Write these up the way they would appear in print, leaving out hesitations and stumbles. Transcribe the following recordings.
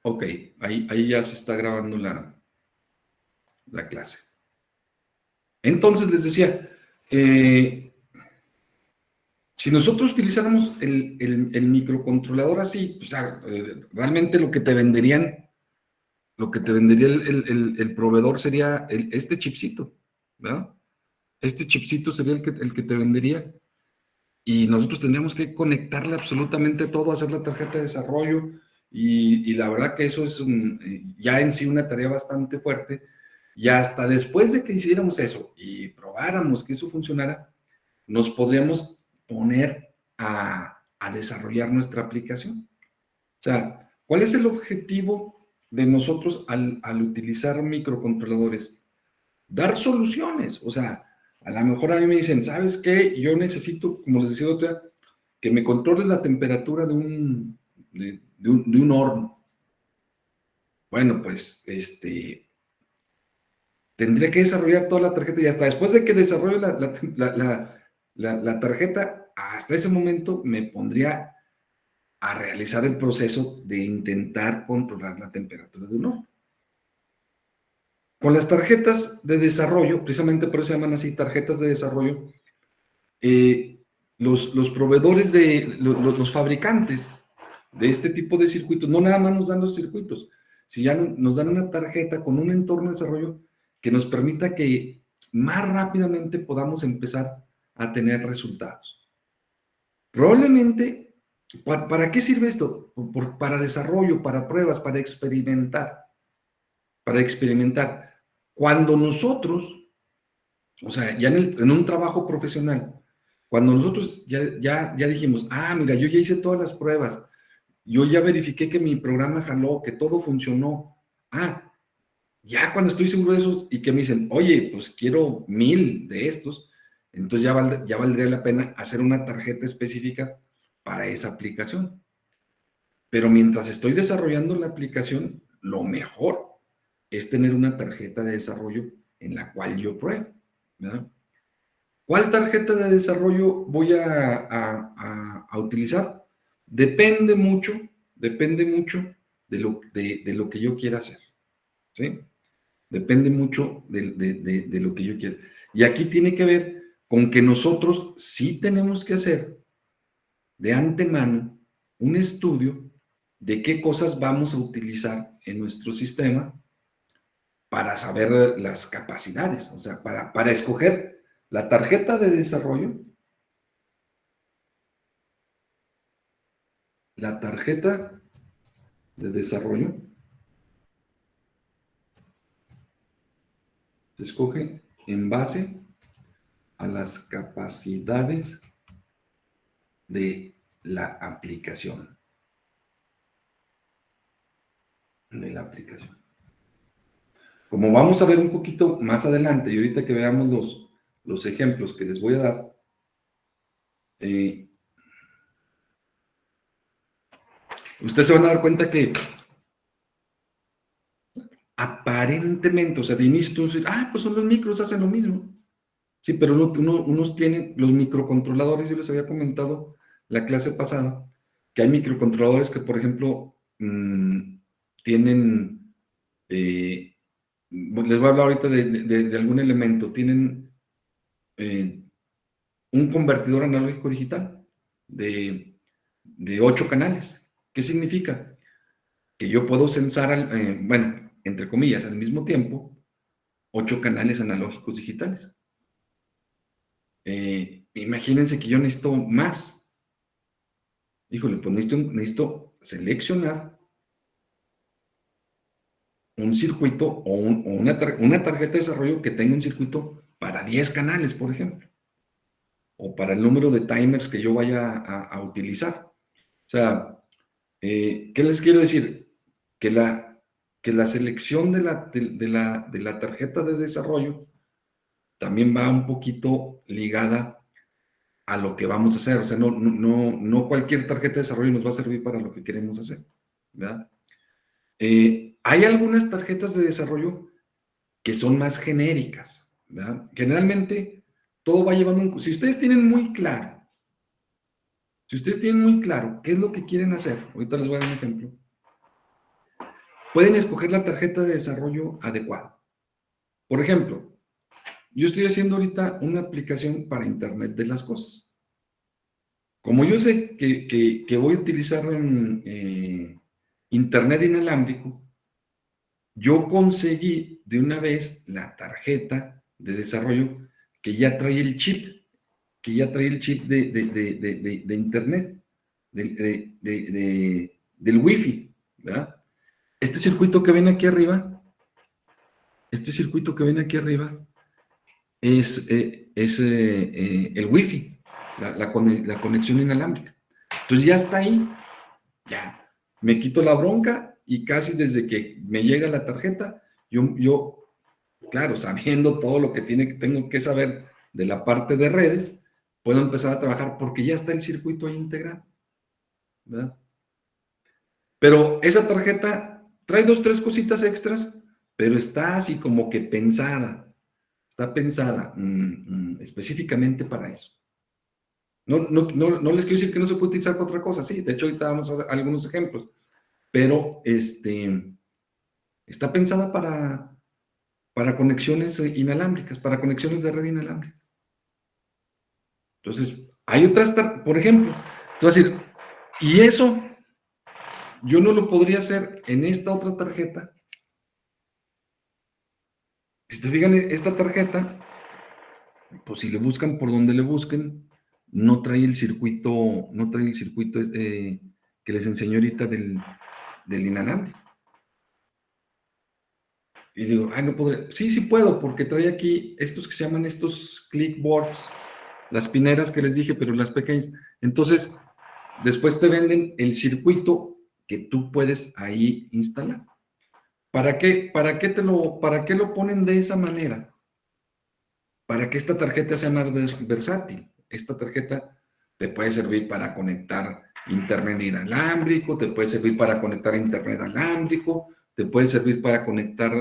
Ok, ahí ya se está grabando la clase. Entonces les decía, si nosotros utilizáramos el microcontrolador así, o sea, realmente lo que te vendería el proveedor sería este chipcito, ¿verdad? Este chipcito sería el que te vendería. Y nosotros tendríamos que conectarle absolutamente todo, hacer la tarjeta de desarrollo, y la verdad que eso es ya en sí una tarea bastante fuerte, y hasta después de que hiciéramos eso y probáramos que eso funcionara, nos podríamos poner a desarrollar nuestra aplicación. O sea, ¿cuál es el objetivo de nosotros al utilizar microcontroladores? Dar soluciones. O sea, a lo mejor a mí me dicen, ¿sabes qué? Yo necesito, como les decía otra, que me controle la temperatura de un horno. Bueno, pues, tendría que desarrollar toda la tarjeta, y hasta después de que desarrolle la tarjeta, hasta ese momento me pondría a realizar el proceso de intentar controlar la temperatura de un horno. Con las tarjetas de desarrollo, precisamente por eso se llaman así, tarjetas de desarrollo, los proveedores los fabricantes de este tipo de circuitos, no nada más nos dan los circuitos, si ya nos dan una tarjeta con un entorno de desarrollo que nos permita que más rápidamente podamos empezar a tener resultados. Probablemente, ¿para qué sirve esto? Para desarrollo, para pruebas, para experimentar. Para experimentar. Cuando nosotros, o sea, ya en un trabajo profesional, cuando nosotros ya dijimos, mira, yo ya hice todas las pruebas, yo ya verifiqué que mi programa jaló, que todo funcionó. Ya cuando estoy seguro de eso y que me dicen, oye, pues quiero 1000 de estos, entonces ya valdría la pena hacer una tarjeta específica para esa aplicación. Pero mientras estoy desarrollando la aplicación, lo mejor es tener una tarjeta de desarrollo en la cual yo pruebe, ¿verdad? ¿Cuál tarjeta de desarrollo voy a utilizar? Depende mucho de lo que yo quiera hacer, ¿sí? Depende mucho de lo que yo quiera. Y aquí tiene que ver con que nosotros sí tenemos que hacer de antemano un estudio de qué cosas vamos a utilizar en nuestro sistema para saber las capacidades, o sea, para escoger la tarjeta de desarrollo, la tarjeta de desarrollo se escoge en base a las capacidades de la aplicación. Como vamos a ver un poquito más adelante, y ahorita que veamos los ejemplos que les voy a dar, ustedes se van a dar cuenta que aparentemente, o sea, de inicio tú dices, pues son los micros, hacen lo mismo. Sí, pero unos tienen los microcontroladores, yo les había comentado la clase pasada, que hay microcontroladores que, por ejemplo, tienen, les voy a hablar ahorita de algún elemento, tienen un convertidor analógico digital de 8 canales. ¿Qué significa? Que yo puedo censar, bueno, entre comillas, al mismo tiempo, 8 canales analógicos digitales. Imagínense que yo necesito más. Híjole, pues necesito seleccionar un circuito o una tarjeta de desarrollo que tenga un circuito para 10 canales, por ejemplo, o para el número de timers que yo vaya a utilizar. O sea, ¿qué les quiero decir? Que la selección de la tarjeta de desarrollo también va un poquito ligada a lo que vamos a hacer. O sea, no cualquier tarjeta de desarrollo nos va a servir para lo que queremos hacer, ¿verdad? Hay algunas tarjetas de desarrollo que son más genéricas, ¿verdad? Generalmente todo va llevando si ustedes tienen muy claro qué es lo que quieren hacer, ahorita les voy a dar un ejemplo. pueden escoger la tarjeta de desarrollo adecuada. Por ejemplo, yo estoy haciendo ahorita una aplicación para Internet de las cosas. Como yo sé que voy a utilizar Internet inalámbrico, yo conseguí de una vez la tarjeta de desarrollo que ya trae el chip, de Internet, del Wi-Fi, ¿verdad? Este circuito que ven aquí arriba, es el Wi-Fi, la conexión inalámbrica. Entonces ya está ahí, ya. Me quito la bronca y casi desde que me llega la tarjeta, yo claro, sabiendo todo lo que tengo que saber de la parte de redes, puedo empezar a trabajar porque ya está el circuito ahí integrado, ¿verdad? Pero esa tarjeta trae 2, 3 cositas extras, pero está así como que está pensada específicamente para eso. No les quiero decir que no se puede utilizar para otra cosa, sí, de hecho ahorita vamos a ver algunos ejemplos, pero está pensada para conexiones inalámbricas, para conexiones de red inalámbrica. Entonces, hay otras, por ejemplo, tú vas a decir, y eso yo no lo podría hacer en esta otra tarjeta. Si te fijan, esta tarjeta, pues si le buscan por donde le busquen, no trae el circuito, que les enseñé ahorita del inalámbrico. Y digo, ay, no podré. Sí, sí puedo, porque trae aquí estos que se llaman estos clickboards, las pineras que les dije, pero las pequeñas. Entonces, después te venden el circuito que tú puedes ahí instalar. ¿Para qué lo ponen de esa manera? Para que esta tarjeta sea más versátil. Esta tarjeta te puede servir para conectar internet inalámbrico, te puede servir para conectar internet alámbrico, te puede servir para conectar,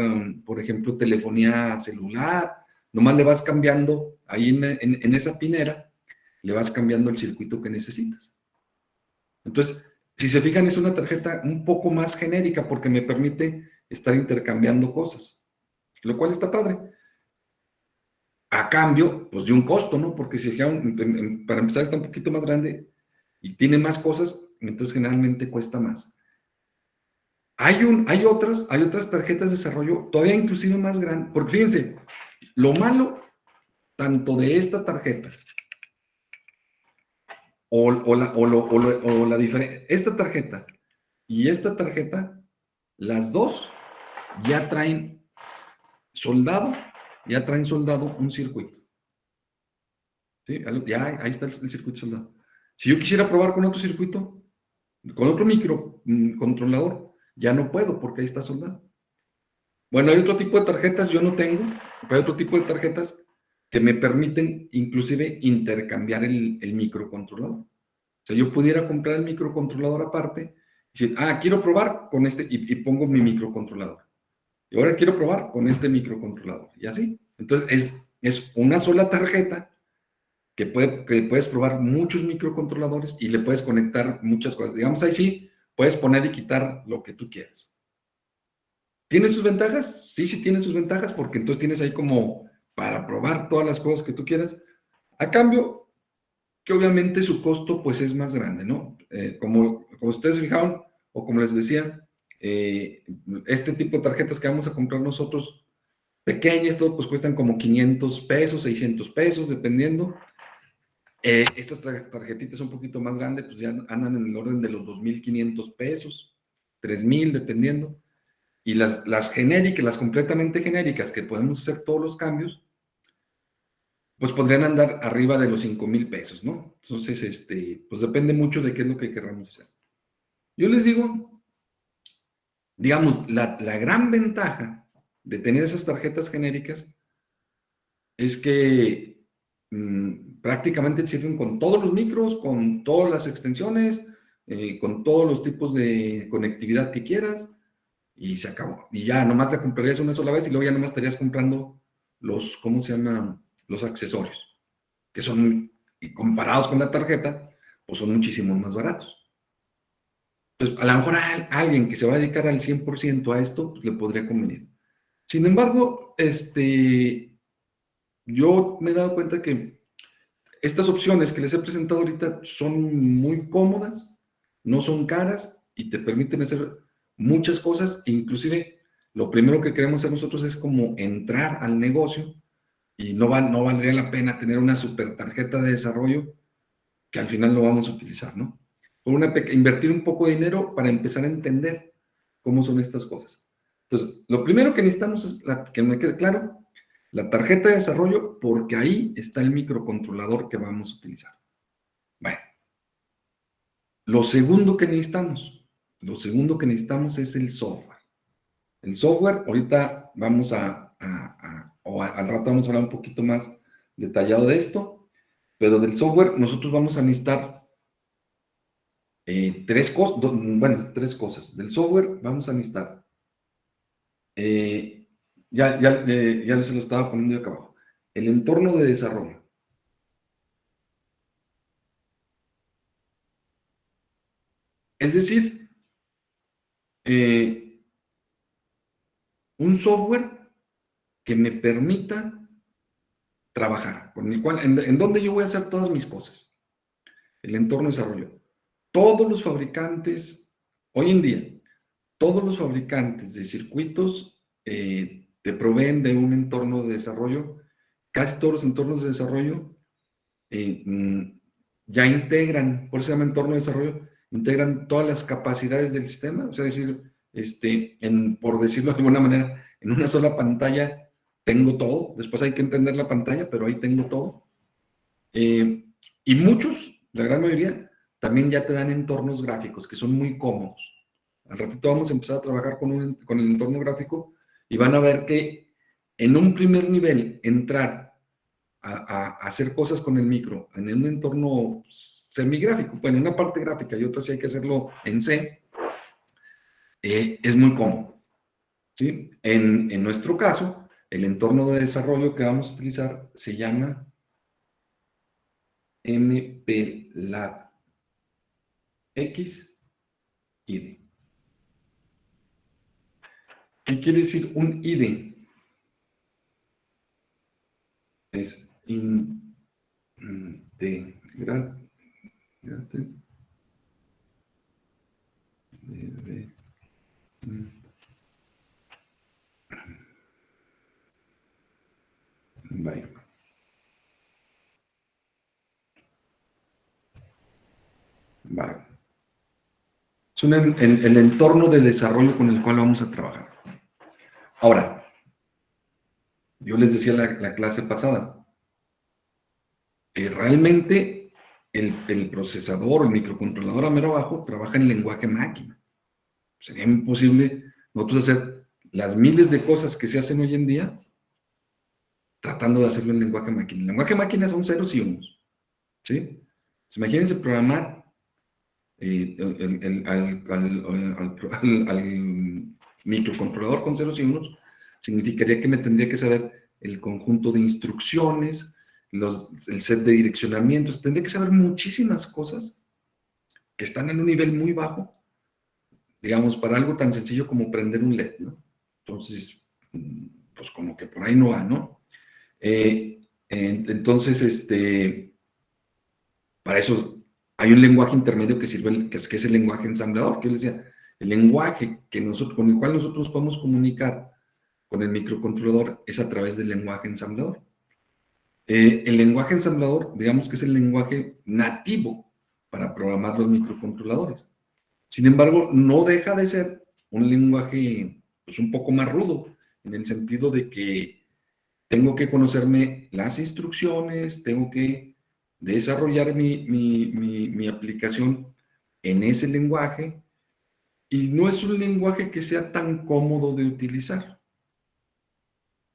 por ejemplo, telefonía celular. Nomás le vas cambiando ahí en esa pinera, le vas cambiando el circuito que necesitas. Entonces, si se fijan, es una tarjeta un poco más genérica porque me permite estar intercambiando cosas, lo cual está padre. A cambio, pues de un costo, ¿no? Porque si para empezar está un poquito más grande y tiene más cosas, entonces generalmente cuesta más. Hay otras tarjetas de desarrollo todavía inclusive más grandes, porque fíjense, lo malo tanto de esta tarjeta esta tarjeta y esta tarjeta, las dos ya traen soldado un circuito. ¿Sí? Ya ahí está el circuito soldado. Si yo quisiera probar con otro circuito, con otro microcontrolador, ya no puedo porque ahí está soldado. Bueno, hay otro tipo de tarjetas, yo no tengo, pero hay otro tipo de tarjetas que me permiten inclusive intercambiar el microcontrolador. O sea, yo pudiera comprar el microcontrolador aparte y decir, quiero probar con este y pongo mi microcontrolador. Y ahora quiero probar con este microcontrolador. Y así. Entonces, es una sola tarjeta que puedes probar muchos microcontroladores y le puedes conectar muchas cosas. Digamos, ahí sí, puedes poner y quitar lo que tú quieras. ¿Tiene sus ventajas? Sí, sí tiene sus ventajas porque entonces tienes ahí como para probar todas las cosas que tú quieras. A cambio, que obviamente su costo pues es más grande, ¿no? Como ustedes fijaron, o como les decía, este tipo de tarjetas que vamos a comprar nosotros, pequeñas, todo, pues cuestan como 500 pesos, 600 pesos, dependiendo. Estas tarjetitas un poquito más grandes, pues ya andan en el orden de los 2,500 pesos, 3,000, dependiendo. Y las genéricas, las completamente genéricas, que podemos hacer todos los cambios, pues podrían andar arriba de los 5,000 pesos, ¿no? Entonces, pues depende mucho de qué es lo que queramos hacer. Yo les digo, digamos, la gran ventaja de tener esas tarjetas genéricas es que prácticamente sirven con todos los micros, con todas las extensiones, con todos los tipos de conectividad que quieras, y se acabó. Y ya nomás la comprarías una sola vez y luego ya nomás estarías comprando ¿cómo se llama? Los accesorios, que son, y comparados con la tarjeta, pues son muchísimo más baratos. pues a lo mejor a alguien que se va a dedicar al 100% a esto, pues le podría convenir. Sin embargo, yo me he dado cuenta que estas opciones que les he presentado ahorita son muy cómodas, no son caras y te permiten hacer muchas cosas. Inclusive, lo primero que queremos hacer nosotros es como entrar al negocio y no valdría la pena tener una super tarjeta de desarrollo que al final no vamos a utilizar, ¿no? Invertir un poco de dinero para empezar a entender cómo son estas cosas. Entonces, lo primero que necesitamos es que me quede claro, la tarjeta de desarrollo, porque ahí está el microcontrolador que vamos a utilizar. Bueno, lo segundo que necesitamos es el software. El software, ahorita vamos al rato vamos a hablar un poquito más detallado de esto, pero del software nosotros vamos a necesitar tres cosas. Del software vamos a necesitar, ya les lo estaba poniendo acá abajo, el entorno de desarrollo. Es decir, un software que me permita trabajar, con el cual, en donde yo voy a hacer todas mis cosas. El entorno de desarrollo. Todos los fabricantes, hoy en día, todos los fabricantes de circuitos te proveen de un entorno de desarrollo. Casi todos los entornos de desarrollo ya integran, por eso se llama entorno de desarrollo, integran todas las capacidades del sistema, o sea, es decir, por decirlo de alguna manera, en una sola pantalla tengo todo, después hay que entender la pantalla, pero ahí tengo todo. Y muchos, la gran mayoría, también ya te dan entornos gráficos que son muy cómodos. Al ratito vamos a empezar a trabajar con el entorno gráfico y van a ver que en un primer nivel entrar a hacer cosas con el micro en un entorno semigráfico, bueno, una parte gráfica y otra sí hay que hacerlo en C, es muy cómodo. ¿Sí? En nuestro caso, el entorno de desarrollo que vamos a utilizar se llama MPLAB X IDE. ¿Qué quiere decir un IDE? Es integrante de Vale. Vale. Es el entorno de desarrollo con el cual vamos a trabajar. Ahora, yo les decía la clase pasada, que realmente el procesador, el microcontrolador a mero abajo, trabaja en lenguaje máquina. Sería imposible nosotros hacer las miles de cosas que se hacen hoy en día tratando de hacerlo en lenguaje máquina. El lenguaje máquina son ceros y unos. ¿Sí? Pues imagínense programar al microcontrolador con ceros y unos, significaría que me tendría que saber el conjunto de instrucciones, el set de direccionamientos, tendría que saber muchísimas cosas que están en un nivel muy bajo, digamos, para algo tan sencillo como prender un LED, ¿no? Entonces, pues como que por ahí no va, ¿no? Entonces, para eso hay un lenguaje intermedio que sirve, que es el lenguaje ensamblador, que yo les decía, el lenguaje con el cual nosotros podemos comunicar con el microcontrolador es a través del lenguaje ensamblador. El lenguaje ensamblador, digamos que es el lenguaje nativo para programar los microcontroladores. Sin embargo, no deja de ser un lenguaje pues, un poco más rudo, en el sentido de que tengo que conocerme las instrucciones, tengo que desarrollar mi aplicación en ese lenguaje y no es un lenguaje que sea tan cómodo de utilizar.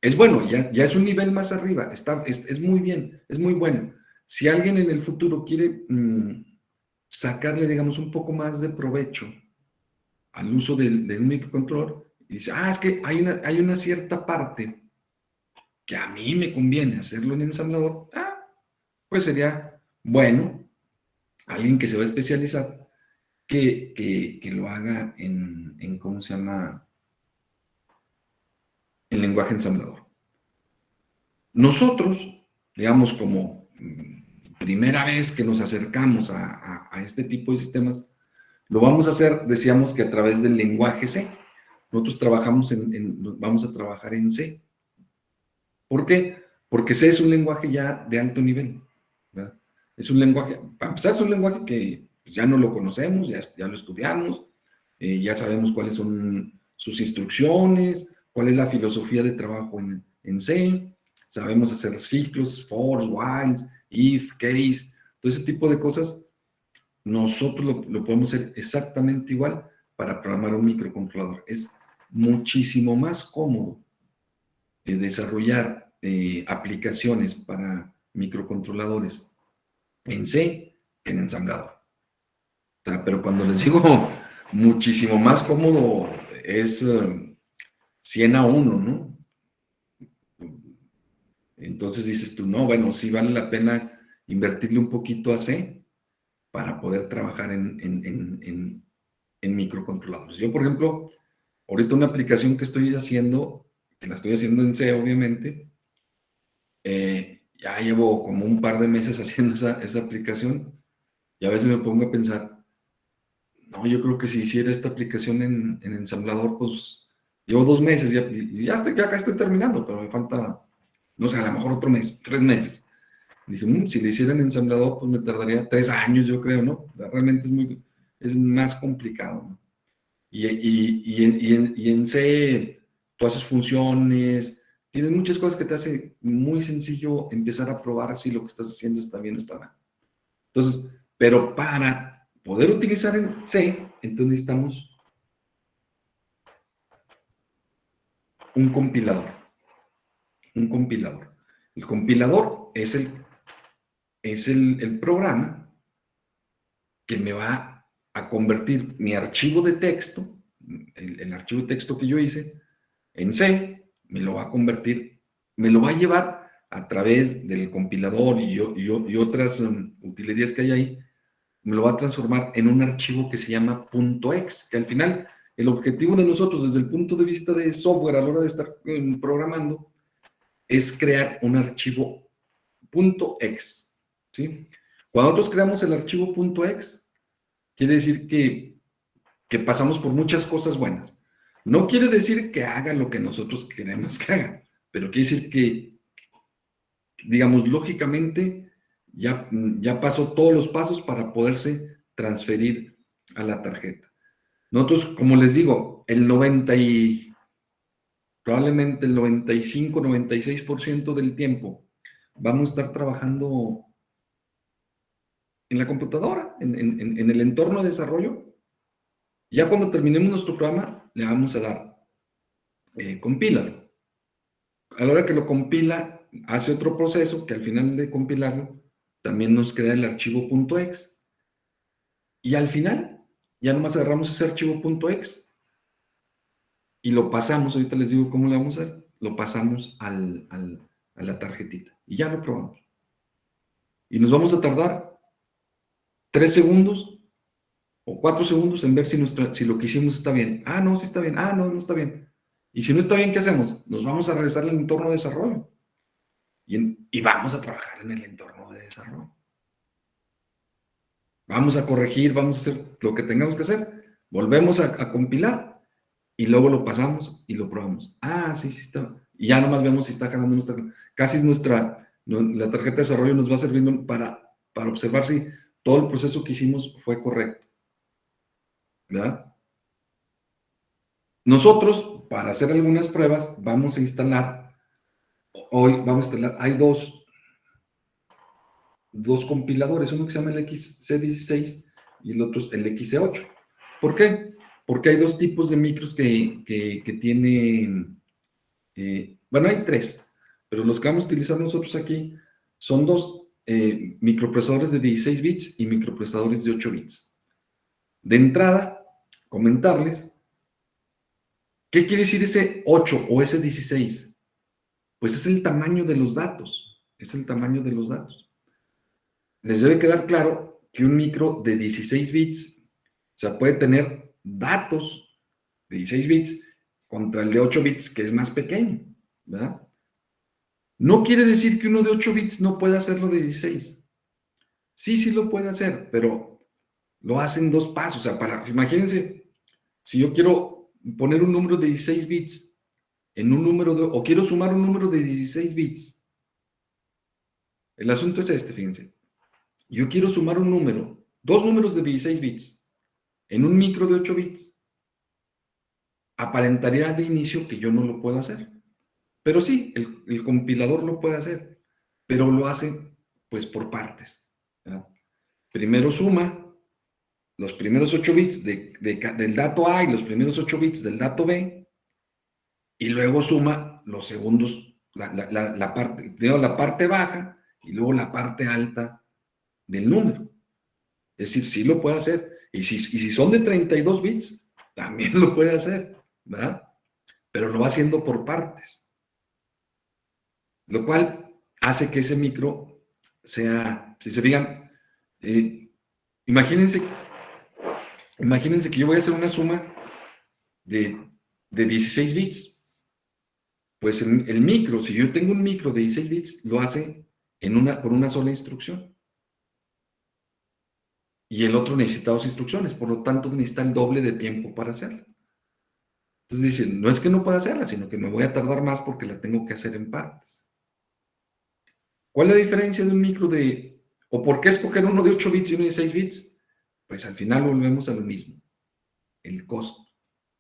Es bueno, ya es un nivel más arriba, es muy bien, es muy bueno. Si alguien en el futuro quiere sacarle, digamos, un poco más de provecho al uso del microcontrolador, y dice, es que hay una cierta parte que a mí me conviene hacerlo en ensamblador, pues sería bueno alguien que se va a especializar que lo haga en, ¿cómo se llama? En lenguaje ensamblador. Nosotros, digamos, como primera vez que nos acercamos a este tipo de sistemas, lo vamos a hacer, decíamos que a través del lenguaje C. Nosotros vamos a trabajar en C. ¿Por qué? Porque C es un lenguaje ya de alto nivel, ¿verdad? Es un lenguaje, para empezar, es un lenguaje que ya no lo conocemos, ya lo estudiamos, ya sabemos cuáles son sus instrucciones, cuál es la filosofía de trabajo en C, sabemos hacer ciclos, fors, whiles, if, case, todo ese tipo de cosas. Nosotros lo podemos hacer exactamente igual para programar un microcontrolador. Es muchísimo más cómodo desarrollar aplicaciones para microcontroladores en C que en ensamblador. O sea, pero cuando les digo muchísimo más cómodo, es 100 a 1, ¿no? Entonces dices tú, no, bueno, sí vale la pena invertirle un poquito a C para poder trabajar en microcontroladores. Yo, por ejemplo, ahorita una aplicación que estoy haciendo, que la estoy haciendo en C, obviamente, ya llevo como un par de meses haciendo esa aplicación y a veces me pongo a pensar, no, yo creo que si hiciera esta aplicación en ensamblador, pues llevo 2 meses y ya casi estoy terminando, pero me falta, no sé, a lo mejor otro mes, 3 meses. Dije, si le hiciera en ensamblador, pues me tardaría 3 años, yo creo, ¿no? Realmente es más complicado, ¿no? Y en C, tú haces funciones, tienes muchas cosas que te hace muy sencillo empezar a probar si lo que estás haciendo está bien o está mal. Entonces, pero para poder utilizar en C, entonces necesitamos un compilador. Un compilador. El compilador es el programa que me va a convertir mi archivo de texto, el archivo de texto que yo hice, en C, me lo va a convertir, me lo va a llevar a través del compilador y otras utilerías que hay ahí, me lo va a transformar en un archivo que se llama .exe, que al final el objetivo de nosotros desde el punto de vista de software a la hora de estar programando es crear un archivo .exe, ¿sí? Cuando nosotros creamos el archivo .exe, quiere decir que pasamos por muchas cosas buenas. No quiere decir que haga lo que nosotros queremos que haga, pero quiere decir que, digamos, lógicamente ya pasó todos los pasos para poderse transferir a la tarjeta. Nosotros, como les digo, probablemente el 95, 96% del tiempo vamos a estar trabajando en la computadora, en el entorno de desarrollo. Ya cuando terminemos nuestro programa, le vamos a dar compílalo. A la hora que lo compila, hace otro proceso que al final de compilarlo, también nos crea el archivo .exe. Y al final, ya nomás agarramos ese archivo .exe y lo pasamos, ahorita les digo cómo le vamos a hacer, lo pasamos a la tarjetita y ya lo probamos. Y nos vamos a tardar 3 segundos o 4 segundos en ver si lo que hicimos está bien. Ah, no, sí está bien. Ah, no, no está bien. Y si no está bien, ¿qué hacemos? Nos vamos a regresar al entorno de desarrollo. Y vamos a trabajar en el entorno de desarrollo. Vamos a corregir, vamos a hacer lo que tengamos que hacer. Volvemos a compilar y luego lo pasamos y lo probamos. Ah, sí, sí está. Y ya nomás vemos si está jalando la tarjeta de desarrollo nos va sirviendo para observar si todo el proceso que hicimos fue correcto. ¿Verdad? Nosotros, para hacer algunas pruebas, vamos a instalar, hay dos compiladores, uno que se llama el XC16 y el otro es el XC8. ¿Por qué? Porque hay dos tipos de micros que tienen, bueno, hay tres, pero los que vamos a utilizar nosotros aquí son dos, microprocesadores de 16 bits y microprocesadores de 8 bits. De entrada, comentarles, ¿qué quiere decir ese 8 o ese 16? Pues es el tamaño de los datos, es el tamaño de los datos. Les debe quedar claro que un micro de 16 bits sea, puede tener datos de 16 bits contra el de 8 bits, que es más pequeño, ¿verdad? No quiere decir que uno de 8 bits no pueda hacerlo de 16. Sí, sí lo puede hacer, pero lo hace en dos pasos. O sea, imagínense, si yo quiero poner un número de 16 bits en un número o quiero sumar un número de 16 bits. El asunto es este, fíjense. Yo quiero sumar un número, dos números de 16 bits en un micro de 8 bits. Aparentaría de inicio que yo no lo puedo hacer. Pero sí, el compilador lo puede hacer, pero lo hace pues por partes, ¿verdad? Primero suma los primeros 8 bits del dato A y los primeros 8 bits del dato B, y luego suma los segundos, primero la parte baja y luego la parte alta del número. Es decir, sí lo puede hacer. Y si son de 32 bits, también lo puede hacer, ¿verdad? Pero lo va haciendo por partes, lo cual hace que ese micro sea, si se fijan, eh, imagínense, imagínense que yo voy a hacer una suma de 16 bits. Pues el micro, si yo tengo un micro de 16 bits, lo hace con una sola instrucción. Y el otro necesita dos instrucciones, por lo tanto necesita el doble de tiempo para hacerlo. Entonces dicen, no es que no pueda hacerla, sino que me voy a tardar más porque la tengo que hacer en partes. ¿Cuál es la diferencia de un micro o por qué escoger uno de 8 bits y uno de 6 bits? Pues al final volvemos a lo mismo, el costo,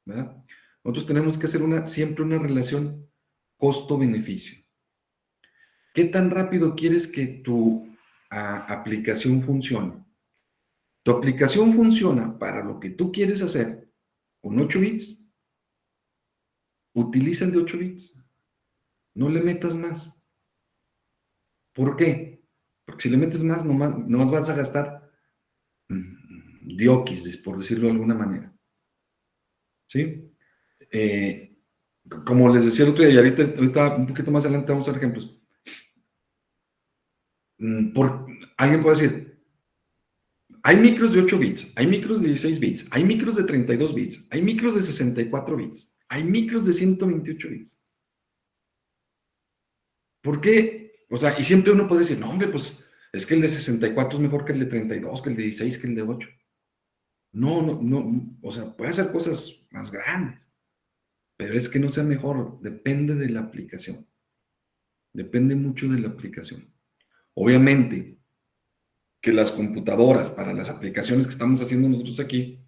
¿verdad? Nosotros tenemos que hacer siempre una relación costo-beneficio. ¿Qué tan rápido quieres que tu aplicación funcione? Tu aplicación funciona para lo que tú quieres hacer con 8 bits, utiliza el de 8 bits, no le metas más. ¿Por qué? Porque si le metes más, nomás vas a gastar diokis, por decirlo de alguna manera. ¿Sí? Como les decía el otro día, y ahorita un poquito más adelante vamos a ver ejemplos. Alguien puede decir, hay micros de 8 bits, hay micros de 16 bits, hay micros de 32 bits, hay micros de 64 bits, hay micros de 128 bits. ¿Por qué? O sea, y siempre uno puede decir, no, hombre, pues es que el de 64 es mejor que el de 32, que el de 16, que el de 8. No, no, no, o sea, puede hacer cosas más grandes, pero es que no sea mejor, depende de la aplicación, depende mucho de la aplicación. Obviamente que las computadoras para las aplicaciones que estamos haciendo nosotros aquí,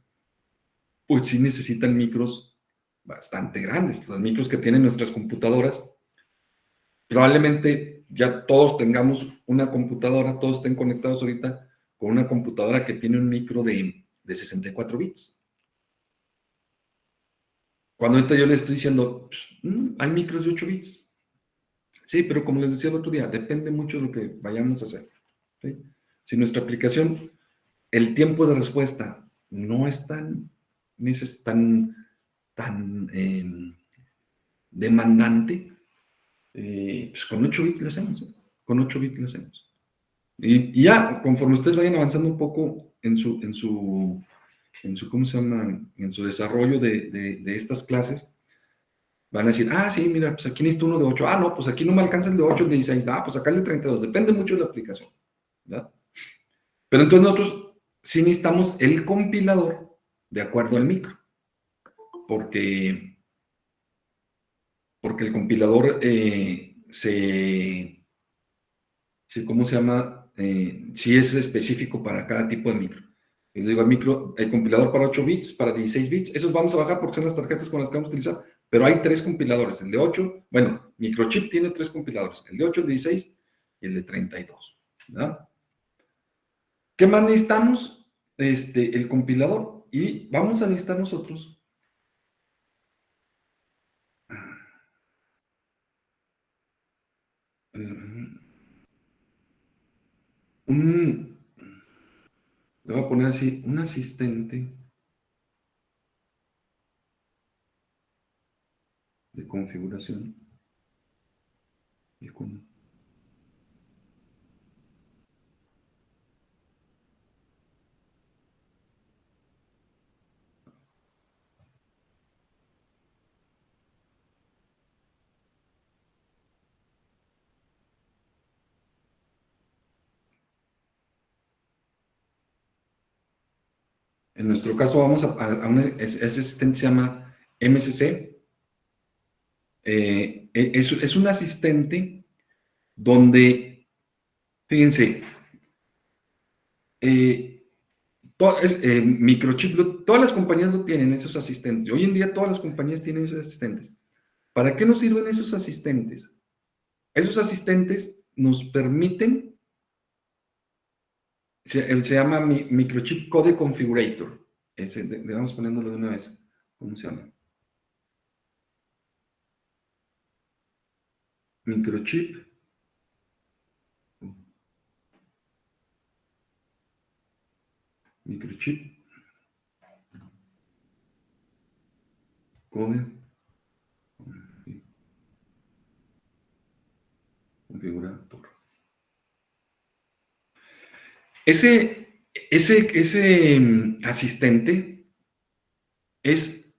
pues sí necesitan micros bastante grandes. Los micros que tienen nuestras computadoras, probablemente ya todos tengamos una computadora, todos estén conectados ahorita con una computadora que tiene un micro de 64 bits. Cuando ahorita yo les estoy diciendo, pues, hay micros de 8 bits. Sí, pero como les decía el otro día, depende mucho de lo que vayamos a hacer. ¿Sí? Si nuestra aplicación, el tiempo de respuesta no es tan demandante, pues con 8 bits le hacemos. Con 8 bits le hacemos. Y ya, conforme ustedes vayan avanzando un poco ¿cómo se llama? En su desarrollo de estas clases, van a decir, sí, mira, pues aquí necesito uno de 8. No, pues aquí no me alcanza el de 8, el de 16. Pues acá el de 32. Depende mucho de la aplicación, ¿verdad? Pero entonces nosotros sí necesitamos el compilador de acuerdo al micro, porque, porque el compilador ¿cómo se llama? Sí es específico para cada tipo de micro. Les digo, el compilador para 8 bits, para 16 bits, esos vamos a bajar porque son las tarjetas con las que vamos a utilizar, pero hay 3 compiladores, el de 8, bueno, Microchip tiene 3 compiladores, el de 8, el de 16 y el de 32, ¿verdad? ¿Qué más necesitamos? El compilador, y vamos a necesitar nosotros un, le voy a poner así, un asistente de configuración. Y En nuestro caso vamos ese asistente se llama MCC. Es un asistente donde, fíjense, Microchip, todas las compañías lo tienen, esos asistentes. Hoy en día todas las compañías tienen esos asistentes. ¿Para qué nos sirven esos asistentes? Esos asistentes nos permiten, se llama Microchip Code Configurator. Vamos poniéndolo de una vez. ¿Cómo se llama? Microchip. Microchip Code Configurator. Ese asistente es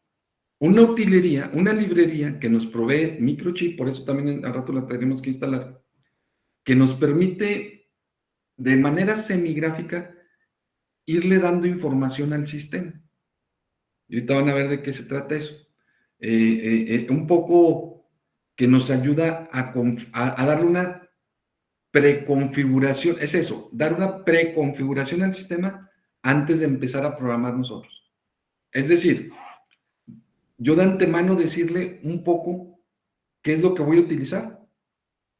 una utilería, una librería que nos provee Microchip, por eso también al rato la tenemos que instalar, que nos permite de manera semigráfica irle dando información al sistema. Y ahorita van a ver de qué se trata eso. Un poco que nos ayuda a darle una preconfiguración, es eso, dar una preconfiguración al sistema antes de empezar a programar nosotros. Es decir, yo de antemano decirle un poco qué es lo que voy a utilizar.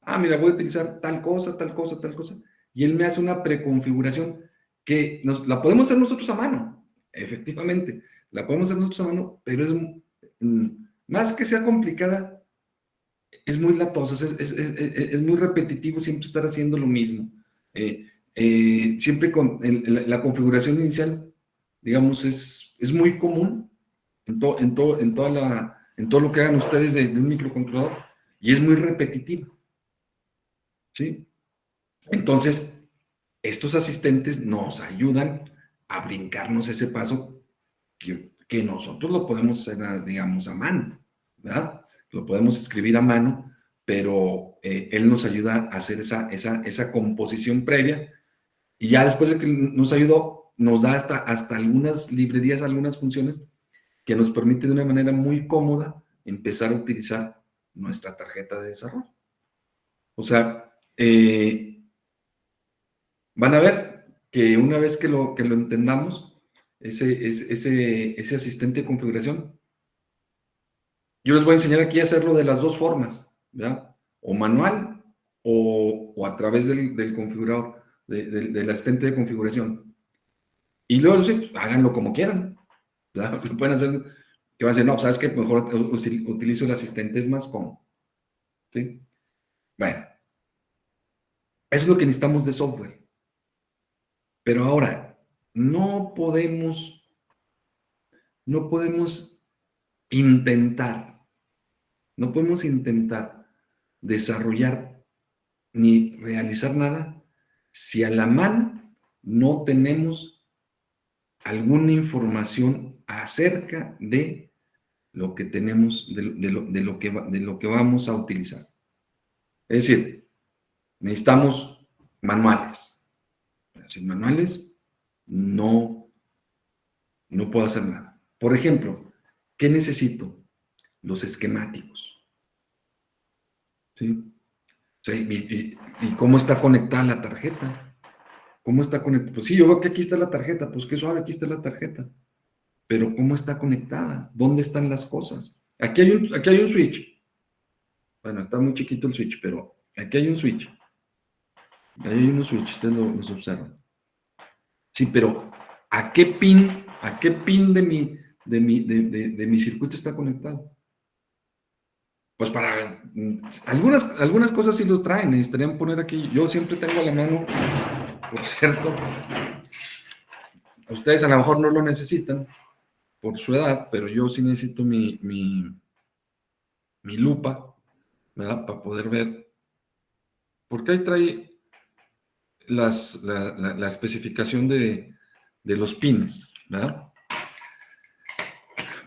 Ah, mira, voy a utilizar tal cosa, tal cosa, tal cosa. Y él me hace una preconfiguración que la podemos hacer nosotros a mano, efectivamente. La podemos hacer nosotros a mano, pero es más que sea complicada, es muy latoso, es muy repetitivo siempre estar haciendo lo mismo. Siempre con la configuración inicial, digamos, es muy común en todo lo que hagan ustedes de un microcontrolador y es muy repetitivo, ¿sí? Entonces, estos asistentes nos ayudan a brincarnos ese paso que nosotros lo podemos hacer, digamos, a mano, ¿verdad? Lo podemos escribir a mano, pero él nos ayuda a hacer esa composición previa y ya después de que nos ayudó, nos da hasta algunas librerías, algunas funciones que nos permite de una manera muy cómoda empezar a utilizar nuestra tarjeta de desarrollo. O sea, van a ver que una vez que lo entendamos, ese asistente de configuración, yo les voy a enseñar aquí a hacerlo de las dos formas, ¿verdad? O manual o a través del configurador, del asistente de configuración. Y luego, sí, háganlo como quieran, ¿verdad? Lo pueden hacer, que van a decir, no, ¿sabes qué? Mejor utilizo el asistente, es más cómodo, ¿sí? Bueno, eso es lo que necesitamos de software. Pero ahora, no podemos intentar, no podemos intentar desarrollar ni realizar nada si a la mano no tenemos alguna información acerca de lo que tenemos, de lo que vamos a utilizar. Es decir, necesitamos manuales. Sin manuales no puedo hacer nada. Por ejemplo, ¿qué necesito? Los esquemáticos. ¿Sí? O sea, y cómo está conectada la tarjeta. ¿Cómo está conectada? Pues sí, yo veo que aquí está la tarjeta, pues qué suave, aquí está la tarjeta. Pero ¿cómo está conectada? ¿Dónde están las cosas? Aquí hay un switch. Bueno, está muy chiquito el switch, pero aquí hay un switch. Ahí hay unos switch, ustedes los observan. Sí, pero a qué pin de mi circuito está conectado? Pues para algunas cosas sí lo traen, necesitarían poner aquí, yo siempre tengo a la mano, por cierto, ustedes a lo mejor no lo necesitan por su edad, pero yo sí necesito mi lupa, ¿verdad? Para poder ver, porque ahí trae la especificación de los pines, ¿verdad?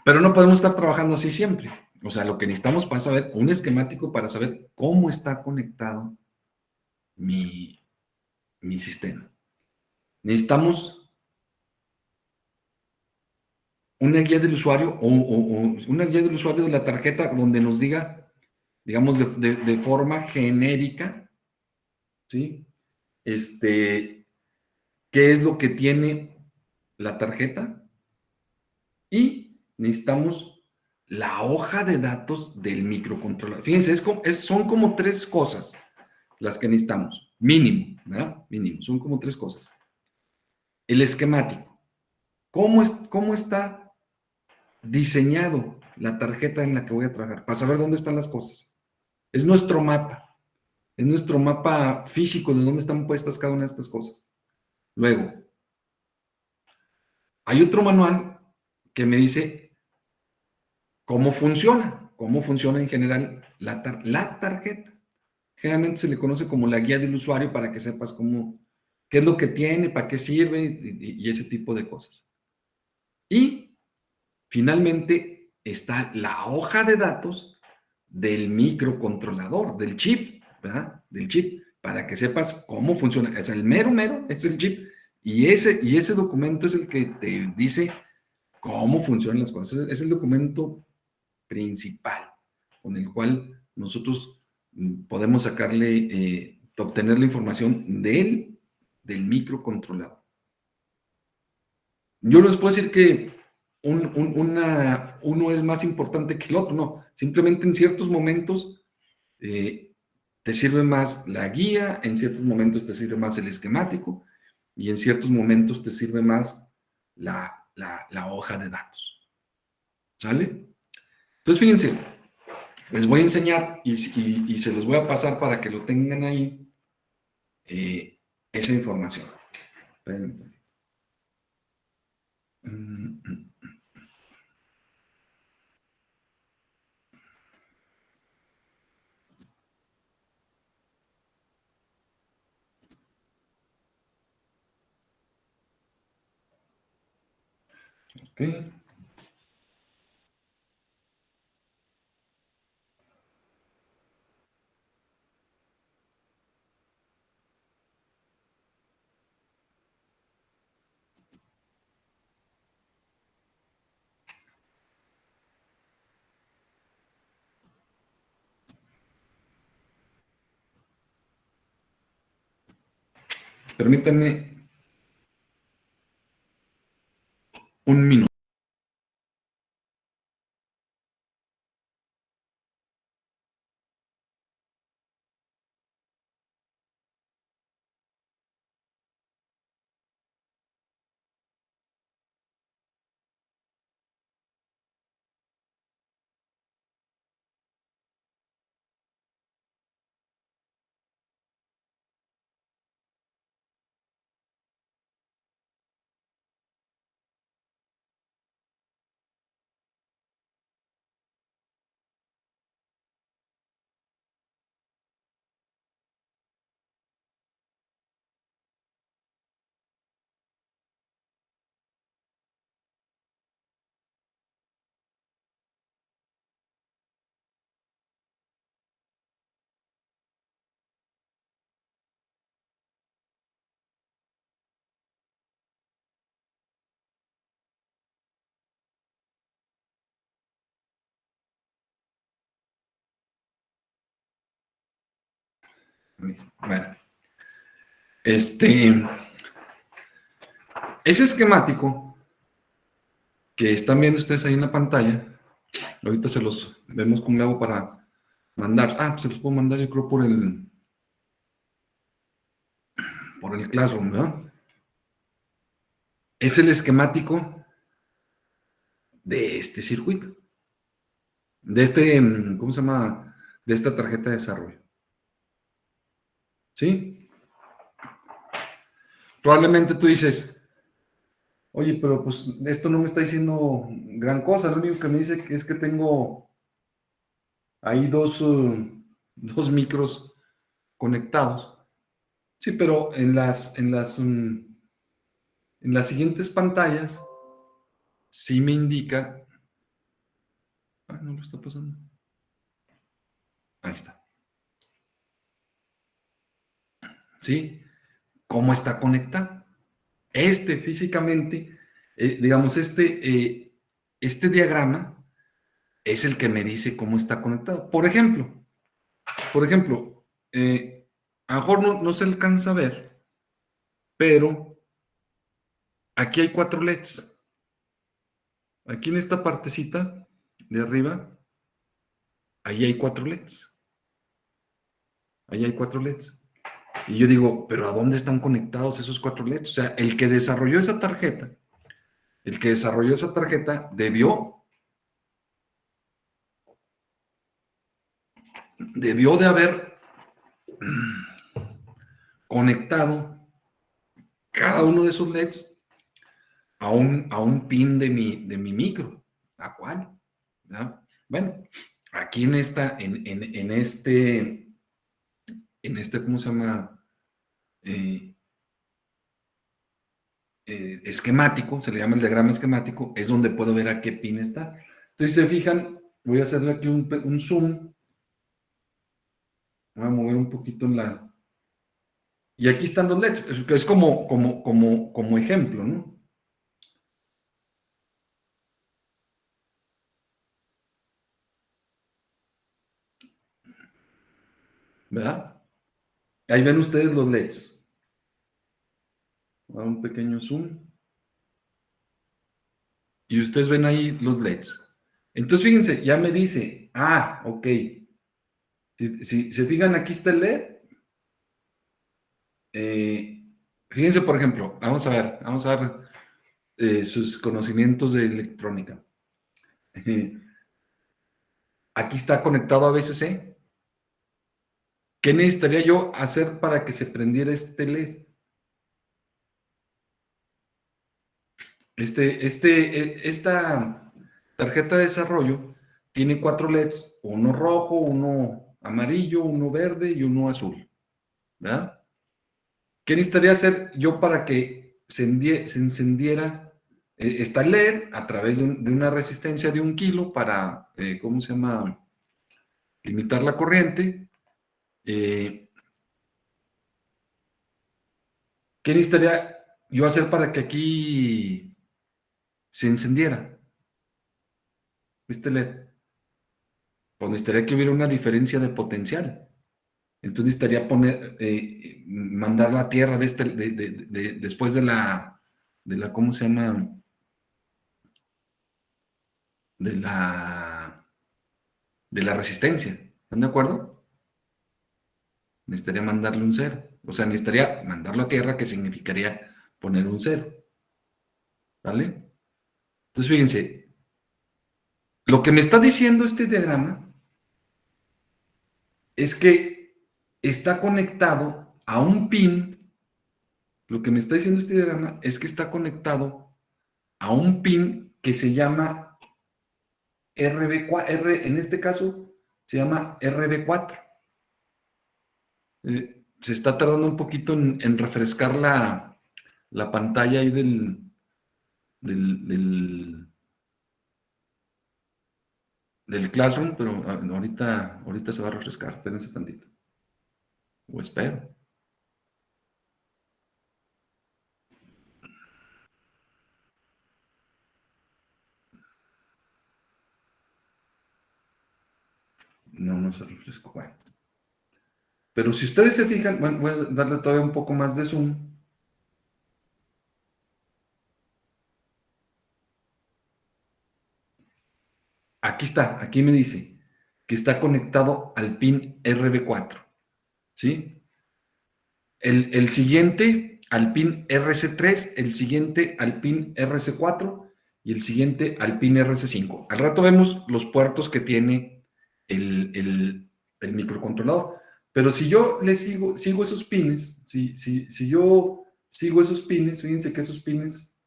Pero no podemos estar trabajando así siempre. O sea, lo que necesitamos para saber, un esquemático para saber cómo está conectado mi sistema. Necesitamos una guía del usuario o una guía del usuario de la tarjeta donde nos diga, digamos, de forma genérica, ¿sí? ¿Qué es lo que tiene la tarjeta? Y necesitamos la hoja de datos del microcontrolador. Fíjense, son como tres cosas las que necesitamos, mínimo, ¿verdad? Mínimo, son como tres cosas. El esquemático. ¿Cómo está diseñado la tarjeta en la que voy a trabajar? Para saber dónde están las cosas. Es nuestro mapa físico de dónde están puestas cada una de estas cosas. Luego, hay otro manual que me dice cómo funciona en general la tarjeta. Generalmente se le conoce como la guía del usuario para que sepas qué es lo que tiene, para qué sirve y ese tipo de cosas. Y finalmente está la hoja de datos del microcontrolador, del chip, ¿verdad? Del chip, para que sepas cómo funciona. Es el mero, es el chip. Y ese documento es el que te dice cómo funcionan las cosas. Es el documento principal con el cual nosotros podemos obtener la información del microcontrolador. Yo no les puedo decir que uno es más importante que el otro, no. Simplemente en ciertos momentos te sirve más la guía, en ciertos momentos te sirve más el esquemático y en ciertos momentos te sirve más la hoja de datos. ¿Sale? Entonces, fíjense, les voy a enseñar y se los voy a pasar para que lo tengan ahí, esa información. Ok. Permítanme un minuto. Bueno, ese esquemático que están viendo ustedes ahí en la pantalla, ahorita se los vemos cómo le hago para mandar. Pues se los puedo mandar yo creo por el Classroom, ¿verdad? Es el esquemático de este circuito, ¿cómo se llama? De esta tarjeta de desarrollo. ¿Sí? Probablemente tú dices, oye, pero pues esto no me está diciendo gran cosa, lo único que me dice es que tengo ahí dos micros conectados. Sí, pero en las siguientes pantallas sí me indica. No lo está pasando. Ahí está. ¿Sí? ¿Cómo está conectado? Físicamente, digamos, este diagrama es el que me dice cómo está conectado. Por ejemplo, a lo mejor no se alcanza a ver, pero aquí hay 4 LEDs. Aquí en esta partecita de arriba, ahí hay 4 LEDs. Ahí hay 4 LEDs. Y yo digo, ¿pero a dónde están conectados esos 4 LEDs? O sea, el que desarrolló esa tarjeta debió de haber conectado cada uno de esos LEDs a un pin de mi micro. ¿A cuál? ¿Verdad? Bueno, aquí en este, ¿cómo se llama? Eh, esquemático, se le llama el diagrama esquemático, es donde puedo ver a qué pin está. Entonces, si se fijan, voy a hacerle aquí un zoom, voy a mover un poquito y aquí están los LEDs, es como ejemplo, ¿no? ¿Verdad? Ahí ven ustedes los LEDs. Voy a dar un pequeño zoom. Y ustedes ven ahí los LEDs. Entonces, fíjense, ya me dice, ok. Si se fijan, aquí está el LED. Eh, Fíjense, por ejemplo, vamos a ver sus conocimientos de electrónica. Aquí está conectado a VCC. ¿Qué necesitaría yo hacer para que se prendiera este LED? Esta tarjeta de desarrollo tiene 4 LEDs, uno rojo, uno amarillo, uno verde y uno azul, ¿verdad? ¿Qué necesitaría hacer yo para que se encendiera esta LED a través de una resistencia de 1 kilo para, ¿cómo se llama? Limitar la corriente. ¿Qué necesitaría yo hacer para que aquí se encendiera este LED? Pues necesitaría que hubiera una diferencia de potencial. Entonces necesitaría mandar la tierra después de la, ¿cómo se llama? De la resistencia. ¿Están de acuerdo? Necesitaría mandarle un cero. O sea, necesitaría mandarlo a tierra, que significaría poner un cero. ¿Vale? Entonces, fíjense, lo que me está diciendo este diagrama es que está conectado a un pin. Lo que me está diciendo este diagrama es que está conectado a un pin que se llama RB4, en este caso se llama RB4. Se está tardando un poquito en refrescar la pantalla ahí del, del, del Classroom, pero ahorita se va a refrescar, espérense tantito. O espero. No se refrescó. Bueno. Pero si ustedes se fijan, bueno, voy a darle todavía un poco más de zoom. Aquí está, aquí me dice que está conectado al pin RB4, ¿sí? El siguiente al pin RC3, el siguiente al pin RC4 y el siguiente al pin RC5. Al rato vemos los puertos que tiene el microcontrolador. Pero si yo le sigo esos pines, si yo sigo esos pines, fíjense que esos pines,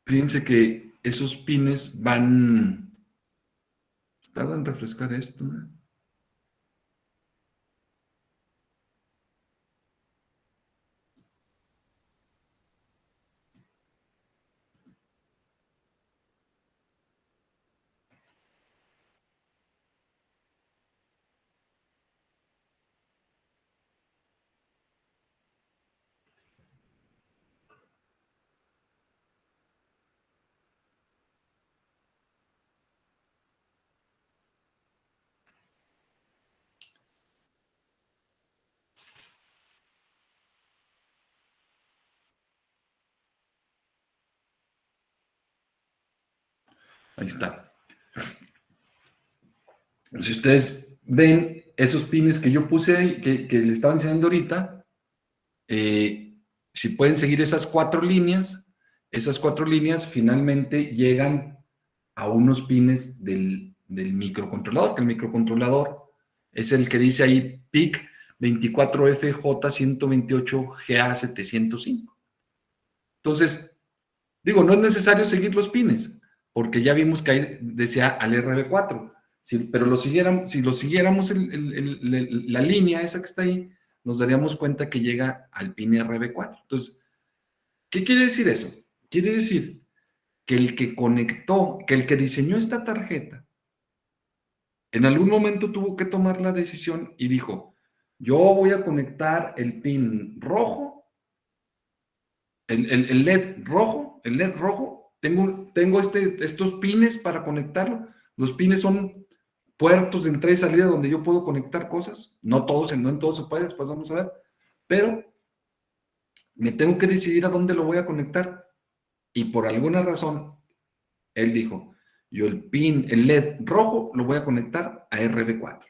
fíjense que esos pines tardan en refrescar esto, ¿no? Ahí está. Si ustedes ven esos pines que yo puse ahí, que le estaba enseñando ahorita, si pueden seguir esas cuatro líneas finalmente llegan a unos pines del microcontrolador, que el microcontrolador es el que dice ahí PIC 24FJ128GA705. Entonces, digo, no es necesario seguir los pines, porque ya vimos que ahí decía al RB4. Pero si lo siguiéramos la línea esa que está ahí, nos daríamos cuenta que llega al pin RB4. Entonces, ¿qué quiere decir eso? Quiere decir que el que conectó, que el que diseñó esta tarjeta, en algún momento tuvo que tomar la decisión y dijo, yo voy a conectar el pin rojo, el LED rojo, tengo estos pines para conectarlo. Los pines son puertos de entrada y salida donde yo puedo conectar cosas. No en todos se puede, después vamos a ver. Pero me tengo que decidir a dónde lo voy a conectar. Y por alguna razón, él dijo, yo el LED rojo lo voy a conectar a RB4.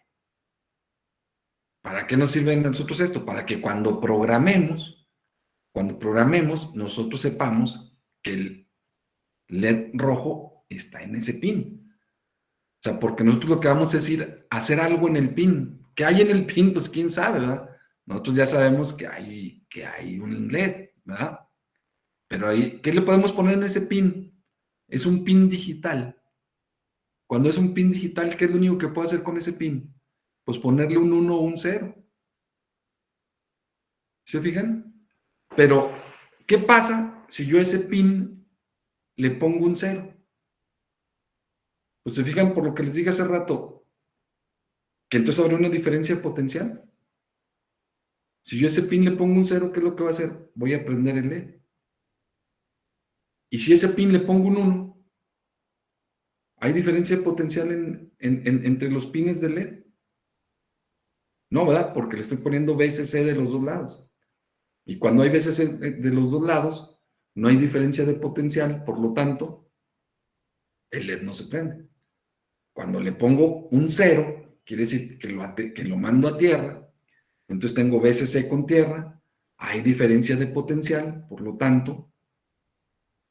¿Para qué nos sirve a nosotros esto? Para que cuando programemos, nosotros sepamos que el LED rojo está en ese pin. O sea, porque nosotros lo que vamos a decir, hacer algo en el pin. ¿Qué hay en el pin? Pues quién sabe, ¿verdad? Nosotros ya sabemos que hay un LED, ¿verdad? Pero ahí, ¿qué le podemos poner en ese pin? Es un pin digital. Cuando es un pin digital, ¿qué es lo único que puedo hacer con ese pin? Pues ponerle un 1 o un 0. ¿Se fijan? Pero, ¿qué pasa si yo a ese pin le pongo un 0? Pues se fijan por lo que les dije hace rato, que entonces habrá una diferencia potencial. Si yo a ese pin le pongo un 0, ¿qué es lo que va a hacer? Voy a prender el LED. Y si a ese pin le pongo un 1, ¿hay diferencia potencial entre los pines de LED? No, ¿verdad? Porque le estoy poniendo VCC de los dos lados. Y cuando hay VCC de los dos lados, no hay diferencia de potencial, por lo tanto, el LED no se prende. Cuando le pongo un 0, quiere decir que lo mando a tierra, entonces tengo VCC con tierra, hay diferencia de potencial, por lo tanto,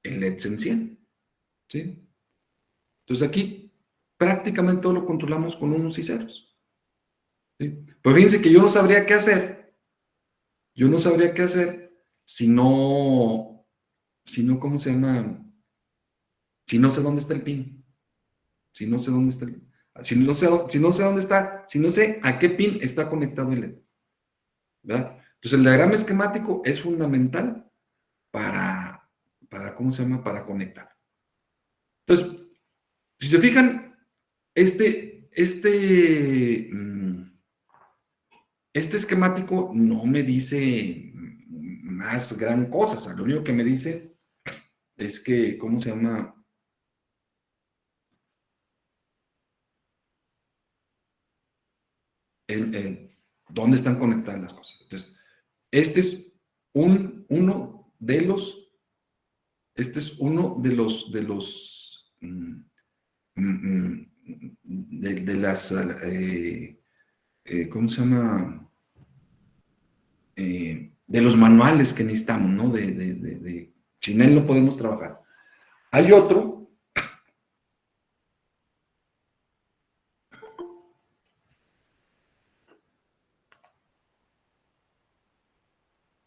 el LED se enciende. ¿Sí? Entonces aquí prácticamente todo lo controlamos con unos y ceros. ¿Sí? Pues fíjense que yo no sabría qué hacer. Yo no sabría qué hacer ¿cómo se llama? Si no sé dónde está el pin. Si no sé dónde está el pin. Si no sé dónde está, si no sé a qué pin está conectado el LED. ¿Verdad? Entonces el diagrama esquemático es fundamental ¿cómo se llama? Para conectar. Entonces, si se fijan, este esquemático no me dice más gran cosa. O sea, lo único que me dice es que, ¿cómo se llama? ¿Dónde están conectadas las cosas? Entonces, este es uno de los, de las, ¿cómo se llama? De los manuales que necesitamos, ¿no? Sin él no podemos trabajar. Hay otro,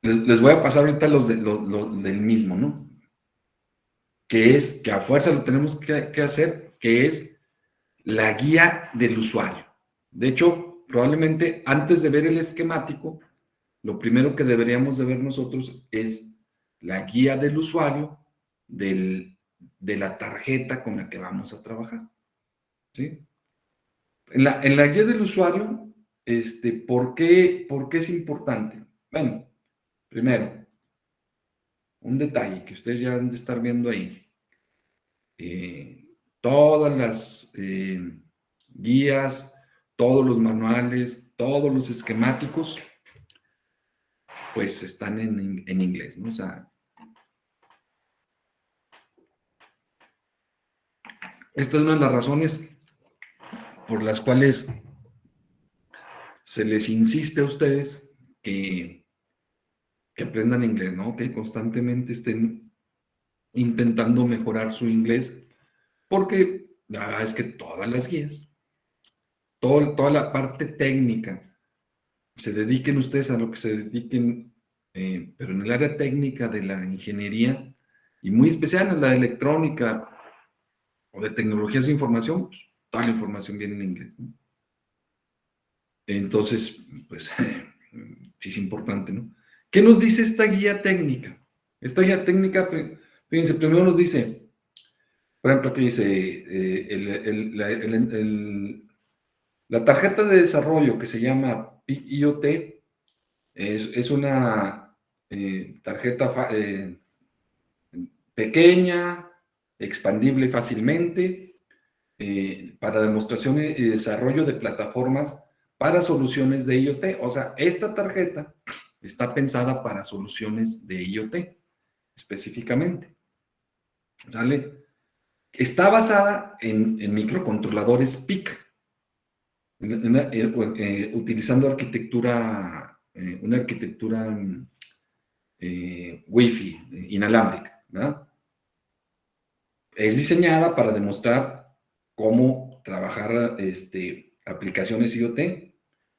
les voy a pasar ahorita los del mismo, ¿no? Que a fuerza lo tenemos que hacer, que es la guía del usuario. De hecho, probablemente antes de ver el esquemático, lo primero que deberíamos de ver nosotros es la guía del usuario de la tarjeta con la que vamos a trabajar. ¿Sí? En la guía del usuario, ¿por qué es importante? Bueno, primero, un detalle que ustedes ya han de estar viendo ahí. Todas las guías, todos los manuales, todos los esquemáticos, pues están en inglés, ¿no? O sea, Esta es una de las razones por las cuales se les insiste a ustedes que aprendan inglés, ¿no? Que constantemente estén intentando mejorar su inglés, porque la verdad es que todas las guías, toda la parte técnica, se dediquen ustedes a lo que se dediquen, pero en el área técnica de la ingeniería, y muy especial en la de electrónica o de tecnologías de información, pues, toda la información viene en inglés, ¿no? Entonces, pues, sí es importante, ¿no? ¿Qué nos dice esta guía técnica? Esta guía técnica, fíjense, primero nos dice, por ejemplo, aquí dice, la tarjeta de desarrollo que se llama PIC IoT es una tarjeta pequeña, expandible fácilmente, para demostración y desarrollo de plataformas para soluciones de IoT. O sea, esta tarjeta está pensada para soluciones de IoT específicamente. ¿Sale? Está basada en microcontroladores PIC, utilizando una arquitectura Wi-Fi inalámbrica, ¿verdad? Es diseñada para demostrar cómo trabajar aplicaciones IoT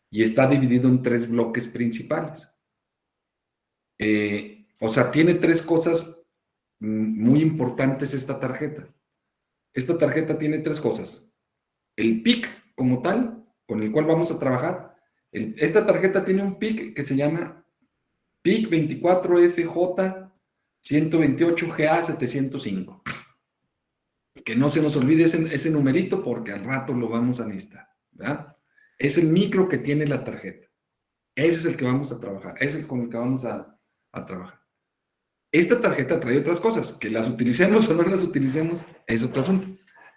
y está dividido en 3 bloques principales. O sea, tiene 3 cosas muy importantes esta tarjeta. Esta tarjeta tiene 3 cosas. El PIC como tal, con el cual vamos a trabajar. Esta tarjeta tiene un PIC que se llama PIC 24FJ 128GA705. Que no se nos olvide ese numerito porque al rato lo vamos a necesitar, ¿verdad? Es el micro que tiene la tarjeta. Ese es el que vamos a trabajar, ese es el con el que vamos a trabajar. Esta tarjeta trae otras cosas, que las utilicemos o no las utilicemos es otro asunto.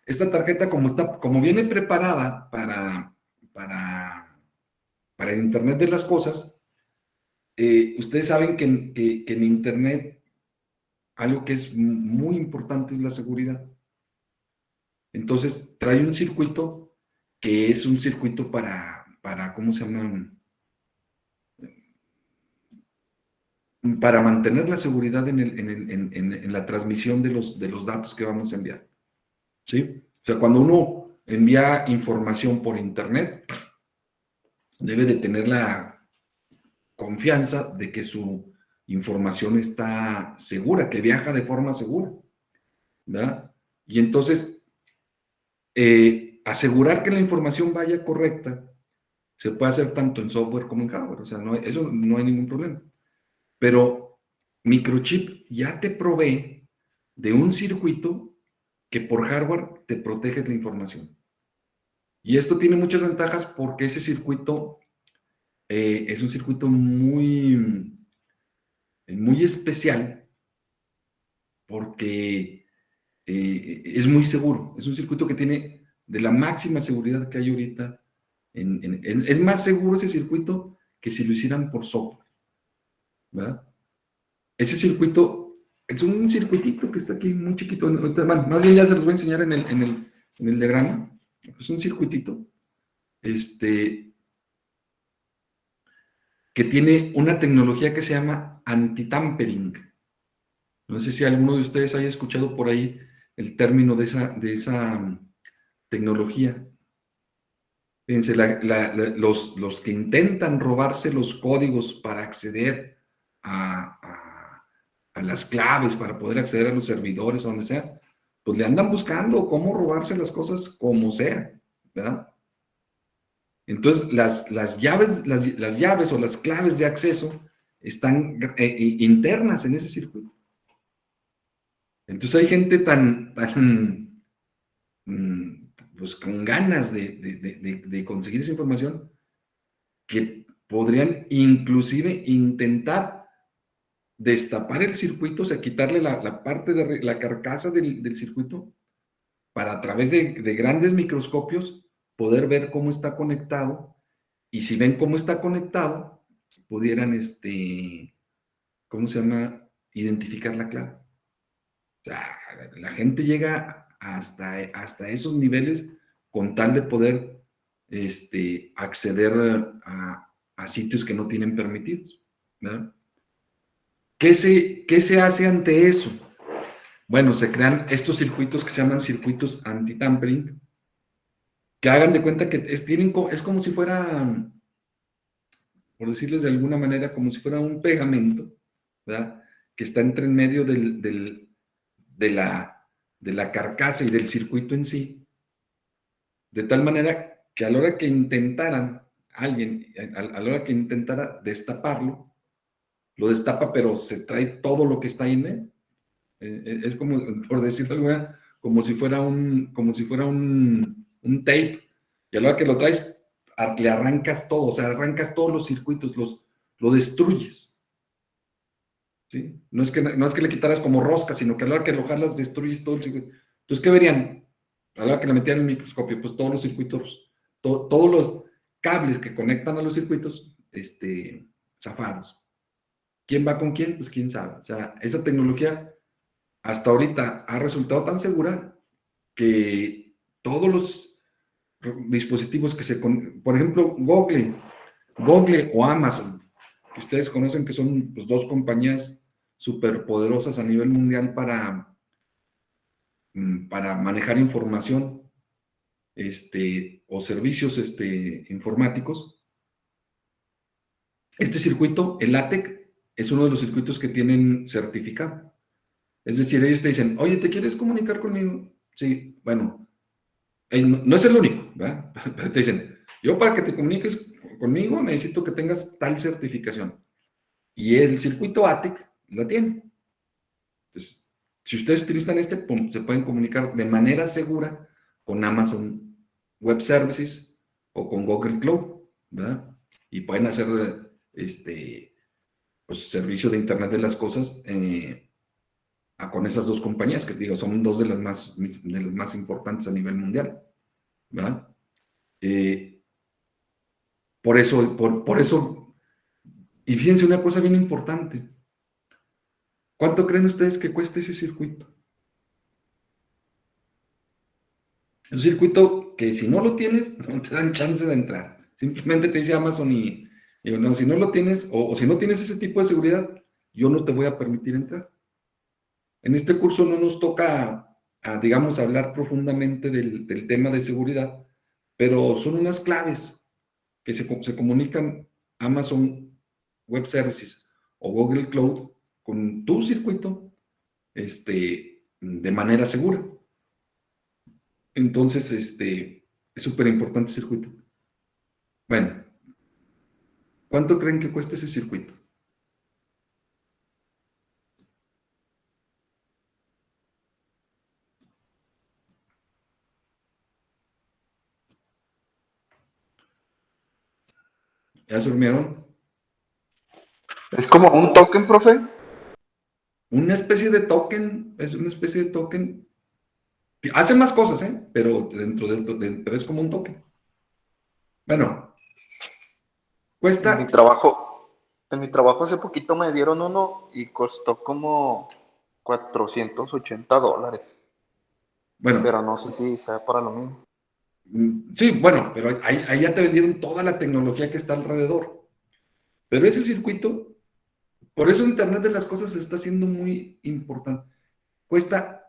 Esta tarjeta, como viene preparada para el Internet de las cosas, ustedes saben que en Internet algo que es muy importante es la seguridad. Entonces, trae un circuito que es un circuito para ¿cómo se llama? Para mantener la seguridad en la transmisión de los datos que vamos a enviar. ¿Sí? O sea, cuando uno envía información por Internet, debe de tener la confianza de que su información está segura, que viaja de forma segura, ¿verdad? Y entonces, asegurar que la información vaya correcta se puede hacer tanto en software como en hardware, o sea, eso no hay ningún problema. Pero Microchip ya te provee de un circuito que por hardware te protege la información. Y esto tiene muchas ventajas porque ese circuito es un circuito muy especial porque es muy seguro. Es un circuito que tiene de la máxima seguridad que hay ahorita. Es más seguro ese circuito que si lo hicieran por software, ¿verdad? Ese circuito es un circuitito que está aquí muy chiquito. Bueno, más bien ya se los voy a enseñar en el diagrama. Es un circuitito que tiene una tecnología que se llama anti-tampering. No sé si alguno de ustedes haya escuchado por ahí el término de esa tecnología. Fíjense, los que intentan robarse los códigos para acceder a las claves, para poder acceder a los servidores o donde sea, pues le andan buscando cómo robarse las cosas como sea, ¿verdad? Entonces, las llaves o las claves de acceso están internas en ese circuito. Entonces hay gente tan pues con ganas de conseguir esa información que podrían inclusive intentar destapar el circuito, o sea, quitarle la parte de la carcasa del circuito para a través de grandes microscopios poder ver cómo está conectado, y si ven cómo está conectado, pudieran, ¿cómo se llama? Identificar la clave. O sea, la gente llega hasta esos niveles con tal de poder acceder a sitios que no tienen permitidos, ¿verdad? ¿Qué se hace ante eso? Bueno, se crean estos circuitos que se llaman circuitos anti-tampering, que hagan de cuenta que es como si fuera, por decirles de alguna manera, como si fuera un pegamento, ¿verdad? Que está entre en medio de la carcasa y del circuito en sí, de tal manera que a la hora que intentaran alguien, a la hora que intentara destaparlo, lo destapa, pero se trae todo lo que está ahí en medio. Es como, por decirlo de alguna, como si fuera un tape, y a la hora que lo traes, le arrancas todo, o sea, arrancas todos los circuitos, lo destruyes. ¿Sí? No es que le quitaras como rosca, sino que a la hora que lo jalas, destruyes todo el circuito. Entonces, ¿qué verían? A la hora que le metían el microscopio, pues todos los circuitos, todos los cables que conectan a los circuitos, zafados. ¿Quién va con quién? Pues quién sabe. O sea, esa tecnología hasta ahorita ha resultado tan segura que todos los dispositivos por ejemplo, Google o Amazon, que ustedes conocen que son pues, dos compañías superpoderosas a nivel mundial para manejar información o servicios informáticos. Este circuito, el LATEC, es uno de los circuitos que tienen certificado. Es decir, ellos te dicen, oye, ¿te quieres comunicar conmigo? Sí, bueno, no es el único, ¿verdad? Pero te dicen, yo para que te comuniques conmigo necesito que tengas tal certificación. Y el circuito ATEC la tiene. Entonces, si ustedes utilizan pum, se pueden comunicar de manera segura con Amazon Web Services o con Google Cloud, ¿verdad? Y pueden hacer pues, servicio de Internet de las cosas con esas dos compañías, que digo, son dos de las más importantes a nivel mundial, ¿verdad? Por eso, y fíjense una cosa bien importante, ¿cuánto creen ustedes que cuesta ese circuito? Es un circuito que si no lo tienes, no te dan chance de entrar. Simplemente te dice Amazon y digo, no, si no lo tienes, o si no tienes ese tipo de seguridad, yo no te voy a permitir entrar. En este curso no nos toca, digamos, hablar profundamente del tema de seguridad, pero son unas claves que se comunican Amazon Web Services o Google Cloud con tu circuito de manera segura. Entonces, es súper importante el circuito. Bueno, ¿cuánto creen que cuesta ese circuito? ¿Ya se durmieron? Es como un token, profe. Una especie de token, es una especie de token. Hace más cosas, ¿eh? Pero pero es como un token. Bueno, En mi cuesta, trabajo, en mi trabajo hace poquito me dieron uno y costó como $480. bueno, Pero no sé si sea para lo mismo. sí, bueno, pero ahí ya te vendieron toda la tecnología que está alrededor. Pero ese circuito, por eso Internet de las cosas se está haciendo muy importante. Cuesta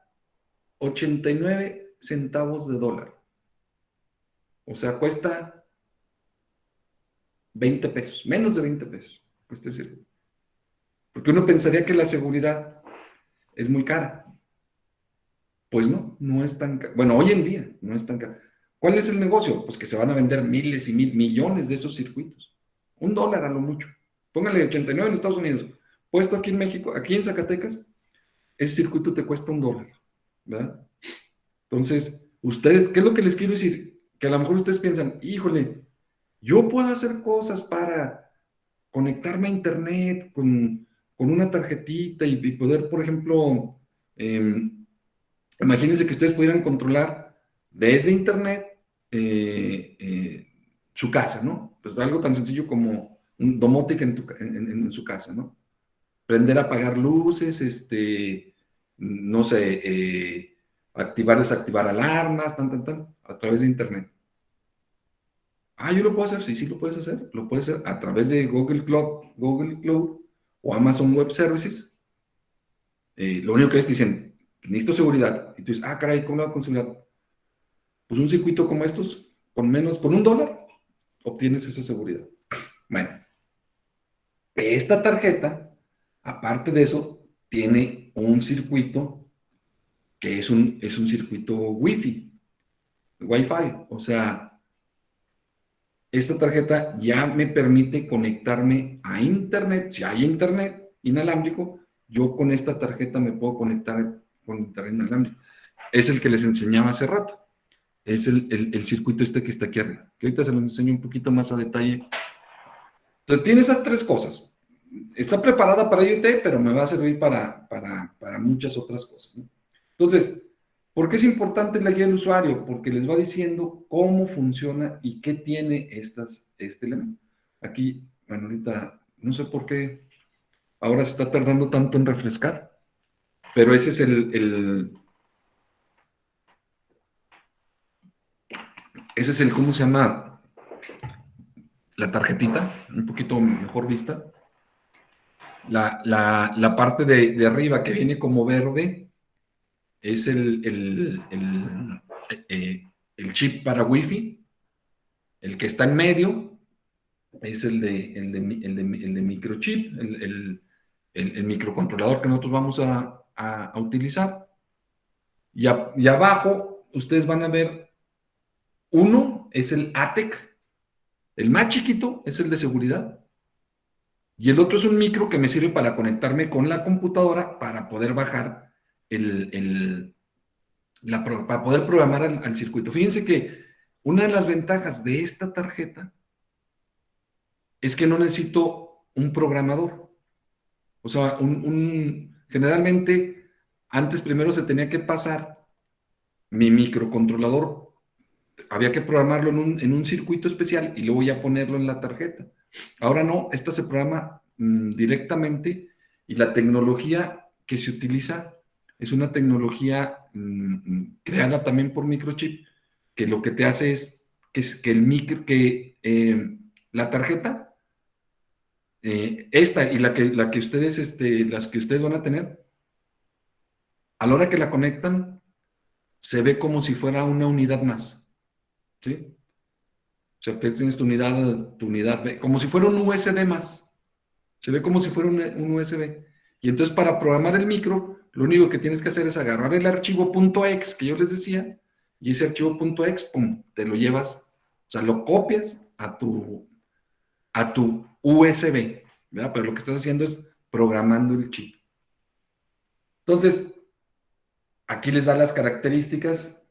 89 centavos de dólar. O sea, cuesta 20 pesos, menos de 20 pesos. Cuesta ese circuito. Porque uno pensaría que la seguridad es muy cara. Pues no, no es tan cara. Bueno, hoy en día no es tan cara. ¿Cuál es el negocio? Pues que se van a vender miles y millones de esos circuitos. $1 a lo mucho. Póngale 89 en Estados Unidos. Puesto aquí en México, aquí en Zacatecas, ese circuito te cuesta $1, ¿verdad? Entonces, ustedes, ¿qué es lo que les quiero decir? Que a lo mejor ustedes piensan, híjole, yo puedo hacer cosas para conectarme a internet con una tarjetita y poder, por ejemplo, imagínense que ustedes pudieran controlar desde internet su casa, ¿no? Pues algo tan sencillo como un domótica en su casa, ¿no? Prender, apagar luces, no sé, activar, desactivar alarmas, a través de Internet. Yo lo puedo hacer, sí, sí lo puedes hacer. Lo puedes hacer a través de Google Cloud o Amazon Web Services. Lo único que es, dicen, necesito seguridad. Y tú dices, caray, ¿cómo lo hago con seguridad? Pues un circuito como estos, con $1, obtienes esa seguridad. Bueno, esta tarjeta, aparte de eso, tiene un circuito que es un circuito Wi-Fi. O sea, esta tarjeta ya me permite conectarme a Internet. Si hay Internet inalámbrico, yo con esta tarjeta me puedo conectar con Internet inalámbrico. Es el que les enseñaba hace rato. Es el circuito este que está aquí arriba. Que ahorita se los enseño un poquito más a detalle. Entonces, tiene esas tres cosas. Está preparada para IoT, pero me va a servir para muchas otras cosas, ¿no? Entonces, ¿por qué es importante la guía del usuario? Porque les va diciendo cómo funciona y qué tiene este elemento. Aquí, bueno, ahorita no sé por qué ahora se está tardando tanto en refrescar, pero ese es ¿cómo se llama? La tarjetita, un poquito mejor vista. La parte de arriba que viene como verde es el chip para Wi-Fi. El que está en medio es el de microchip, el microcontrolador que nosotros vamos a utilizar. Y abajo ustedes van a ver, uno es el ATEC, el más chiquito es el de seguridad, y el otro es un micro que me sirve para conectarme con la computadora para poder bajar para poder programar al circuito. Fíjense que una de las ventajas de esta tarjeta es que no necesito un programador. O sea, generalmente antes primero se tenía que pasar mi microcontrolador, había que programarlo en un circuito especial y luego ya ponerlo en la tarjeta. Ahora no, esta se programa directamente, y la tecnología que se utiliza es una tecnología creada también por Microchip, que lo que te hace es que la tarjeta, esta y las que ustedes van a tener, a la hora que la conectan, se ve como si fuera una unidad más, ¿sí? O sea, tienes tu unidad, como si fuera un USB más. Se ve como si fuera un USB. Y entonces, para programar el micro, lo único que tienes que hacer es agarrar el archivo .exe que yo les decía, y ese archivo .exe, pum, te lo llevas, o sea, lo copias a tu USB, ¿verdad? Pero lo que estás haciendo es programando el chip. Entonces, aquí les da las características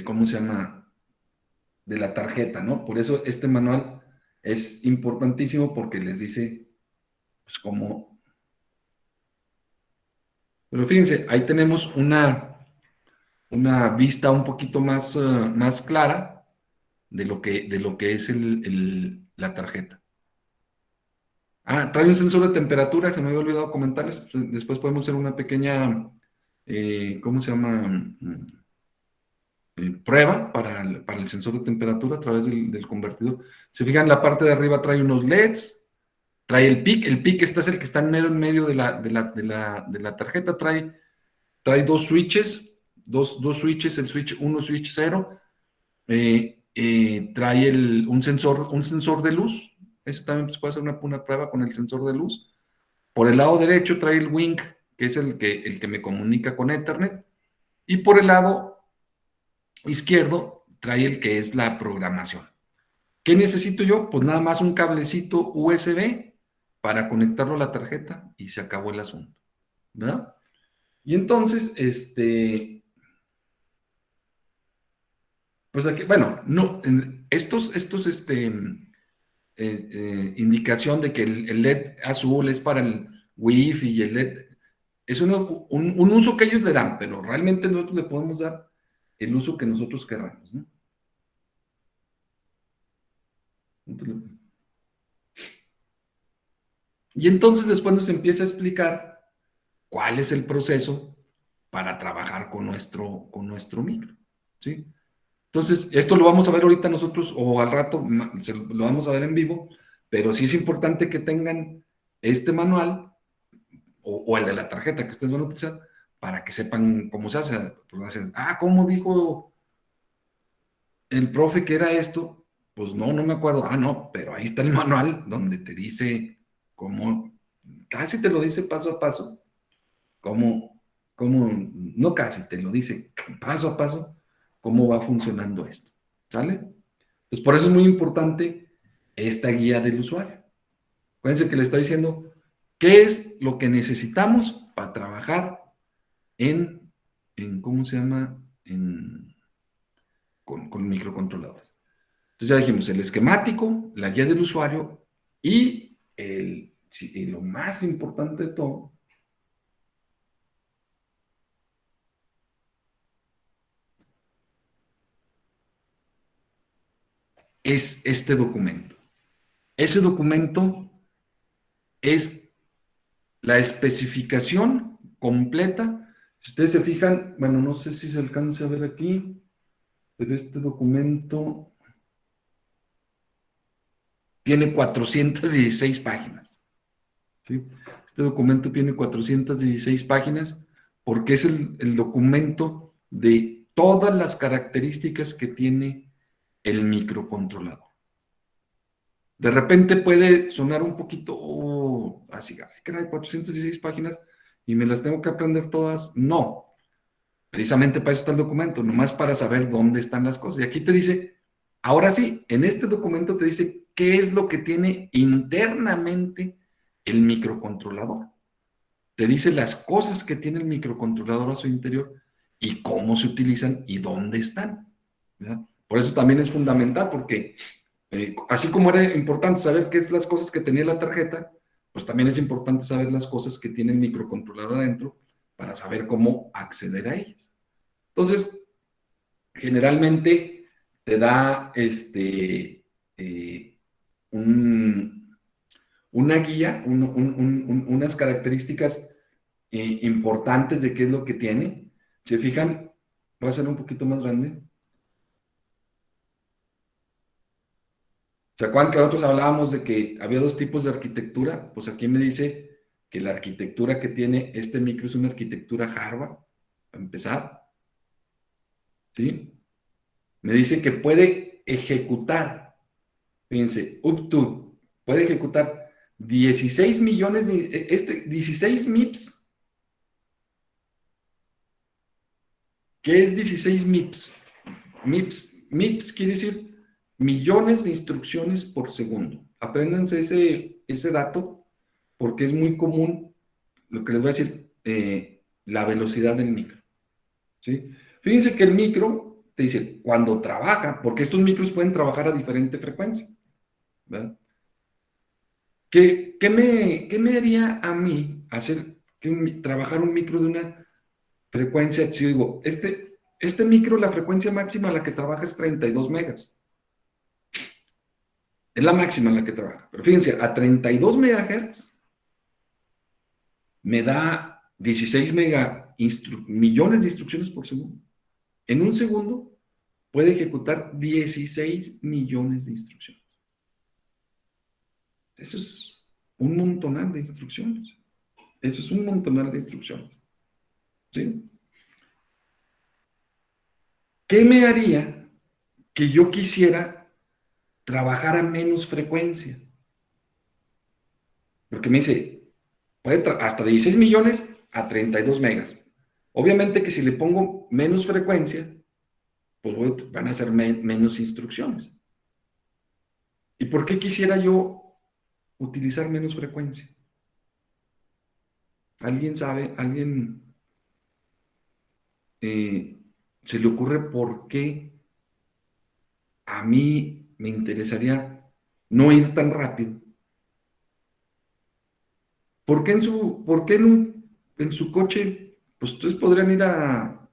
¿cómo se llama? De la tarjeta, ¿no? Por eso este manual es importantísimo, porque les dice, pues, cómo. Pero fíjense, ahí tenemos una vista un poquito más clara de lo que es la tarjeta. Trae un sensor de temperatura, se me había olvidado comentarles. Después podemos hacer una pequeña, ¿cómo se llama? Prueba para el sensor de temperatura a través del convertidor. Se fijan, la parte de arriba trae unos LEDs, trae el PIC. Este es el que está en medio de la tarjeta. Trae dos switches, dos switches, el switch 1, switch 0. Trae un sensor de luz. Eso también se puede hacer una prueba con el sensor de luz. Por el lado derecho trae el WINC, que es el que me comunica con Ethernet. Y por el lado izquierdo trae el que es la programación. ¿Qué necesito yo? Pues nada más un cablecito USB para conectarlo a la tarjeta y se acabó el asunto, ¿verdad? Y entonces, pues aquí, bueno, no, indicación de que el LED azul es para el Wi-Fi, y el LED es un uso que ellos le dan, pero realmente nosotros le podemos dar el uso que nosotros querramos, ¿no? Y entonces después nos empieza a explicar cuál es el proceso para trabajar con nuestro micro, ¿sí? Entonces, esto lo vamos a ver ahorita nosotros o al rato lo vamos a ver en vivo, pero sí es importante que tengan este manual o el de la tarjeta que ustedes van a utilizar para que sepan cómo se hace. ¿Cómo dijo el profe que era esto? Pues no me acuerdo. No, pero ahí está el manual donde te dice cómo, casi te lo dice paso a paso, no casi, te lo dice paso a paso, cómo va funcionando esto. ¿Sale? Pues por eso es muy importante esta guía del usuario. Acuérdense que le está diciendo qué es lo que necesitamos para trabajar ¿cómo se llama? Con microcontroladores. Entonces ya dijimos el esquemático, la guía del usuario y lo más importante de todo es este documento. Ese documento es la especificación completa. Si ustedes se fijan, bueno, no sé si se alcanza a ver aquí, pero este documento tiene 416 páginas. ¿Sí? Este documento tiene 416 páginas porque es el documento de todas las características que tiene el microcontrolador. De repente puede sonar un poquito así, que hay 416 páginas y me las tengo que aprender todas. No, precisamente para eso está el documento, nomás para saber dónde están las cosas. Y aquí te dice, ahora sí, en este documento te dice qué es lo que tiene internamente el microcontrolador. Te dice las cosas que tiene el microcontrolador a su interior y cómo se utilizan y dónde están. ¿Verdad? Por eso también es fundamental, porque así como era importante saber qué es las cosas que tenía la tarjeta, pues también es importante saber las cosas que tiene el microcontrolador adentro para saber cómo acceder a ellas. Entonces, generalmente te da una guía, unas características importantes de qué es lo que tiene. ¿Se fijan? Voy a hacerlo un poquito más grande. ¿Se acuerdan que nosotros hablábamos de que había dos tipos de arquitectura? Pues aquí me dice que la arquitectura que tiene este micro es una arquitectura Harvard, para empezar. ¿Sí? Me dice que puede ejecutar, fíjense, puede ejecutar 16 millones, 16 MIPS. ¿Qué es 16 MIPS? MIPS quiere decir millones de instrucciones por segundo. Apréndanse ese dato porque es muy común lo que les voy a decir, la velocidad del micro. ¿Sí? Fíjense que el micro te dice, cuando trabaja, porque estos micros pueden trabajar a diferente frecuencia. ¿Verdad? ¿Qué me haría a mí trabajar un micro de una frecuencia? Si yo digo, este micro, la frecuencia máxima a la que trabaja es 32 megas. Es la máxima en la que trabaja. Pero fíjense, a 32 megahertz me da 16 millones de instrucciones por segundo. En un segundo puede ejecutar 16 millones de instrucciones. Eso es un montonal de instrucciones. Eso es un montonal de instrucciones. ¿Sí? ¿Qué me haría que yo quisiera trabajar a menos frecuencia? Porque me dice, puede hasta 16 millones a 32 megas. Obviamente que si le pongo menos frecuencia, pues van a ser menos instrucciones. ¿Y por qué quisiera yo utilizar menos frecuencia? ¿Alguien sabe? ¿Alguien se le ocurre por qué a mí me interesaría no ir tan rápido? ¿Por qué en su coche, pues ustedes podrían ir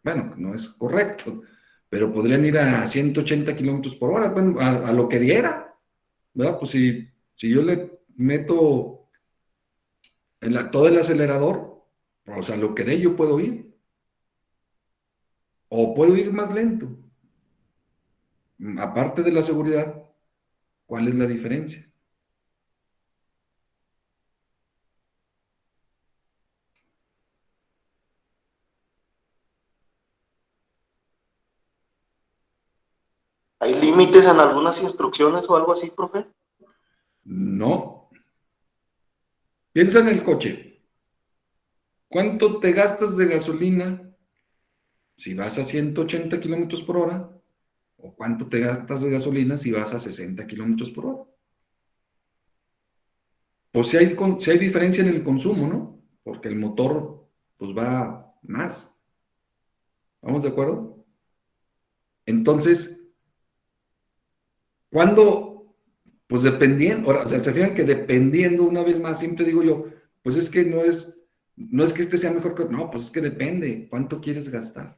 bueno, no es correcto, pero podrían ir a 180 kilómetros por hora, bueno, a lo que diera, ¿verdad? Pues si yo le meto todo el acelerador, o sea, lo que dé yo puedo ir, o puedo ir más lento. Aparte de la seguridad, ¿cuál es la diferencia? ¿Hay límites en algunas instrucciones o algo así, profe? No. Piensa en el coche. ¿Cuánto te gastas de gasolina si vas a 180 kilómetros por hora? ¿O cuánto te gastas de gasolina si vas a 60 kilómetros por hora? Pues si hay diferencia en el consumo, ¿no? Porque el motor, pues va más. ¿Vamos de acuerdo? Entonces, ¿cuándo? Pues dependiendo, ahora, o sea, se fijan que dependiendo, una vez más, siempre digo yo, pues es que no es que este sea mejor que, no, pues es que depende, ¿cuánto quieres gastar?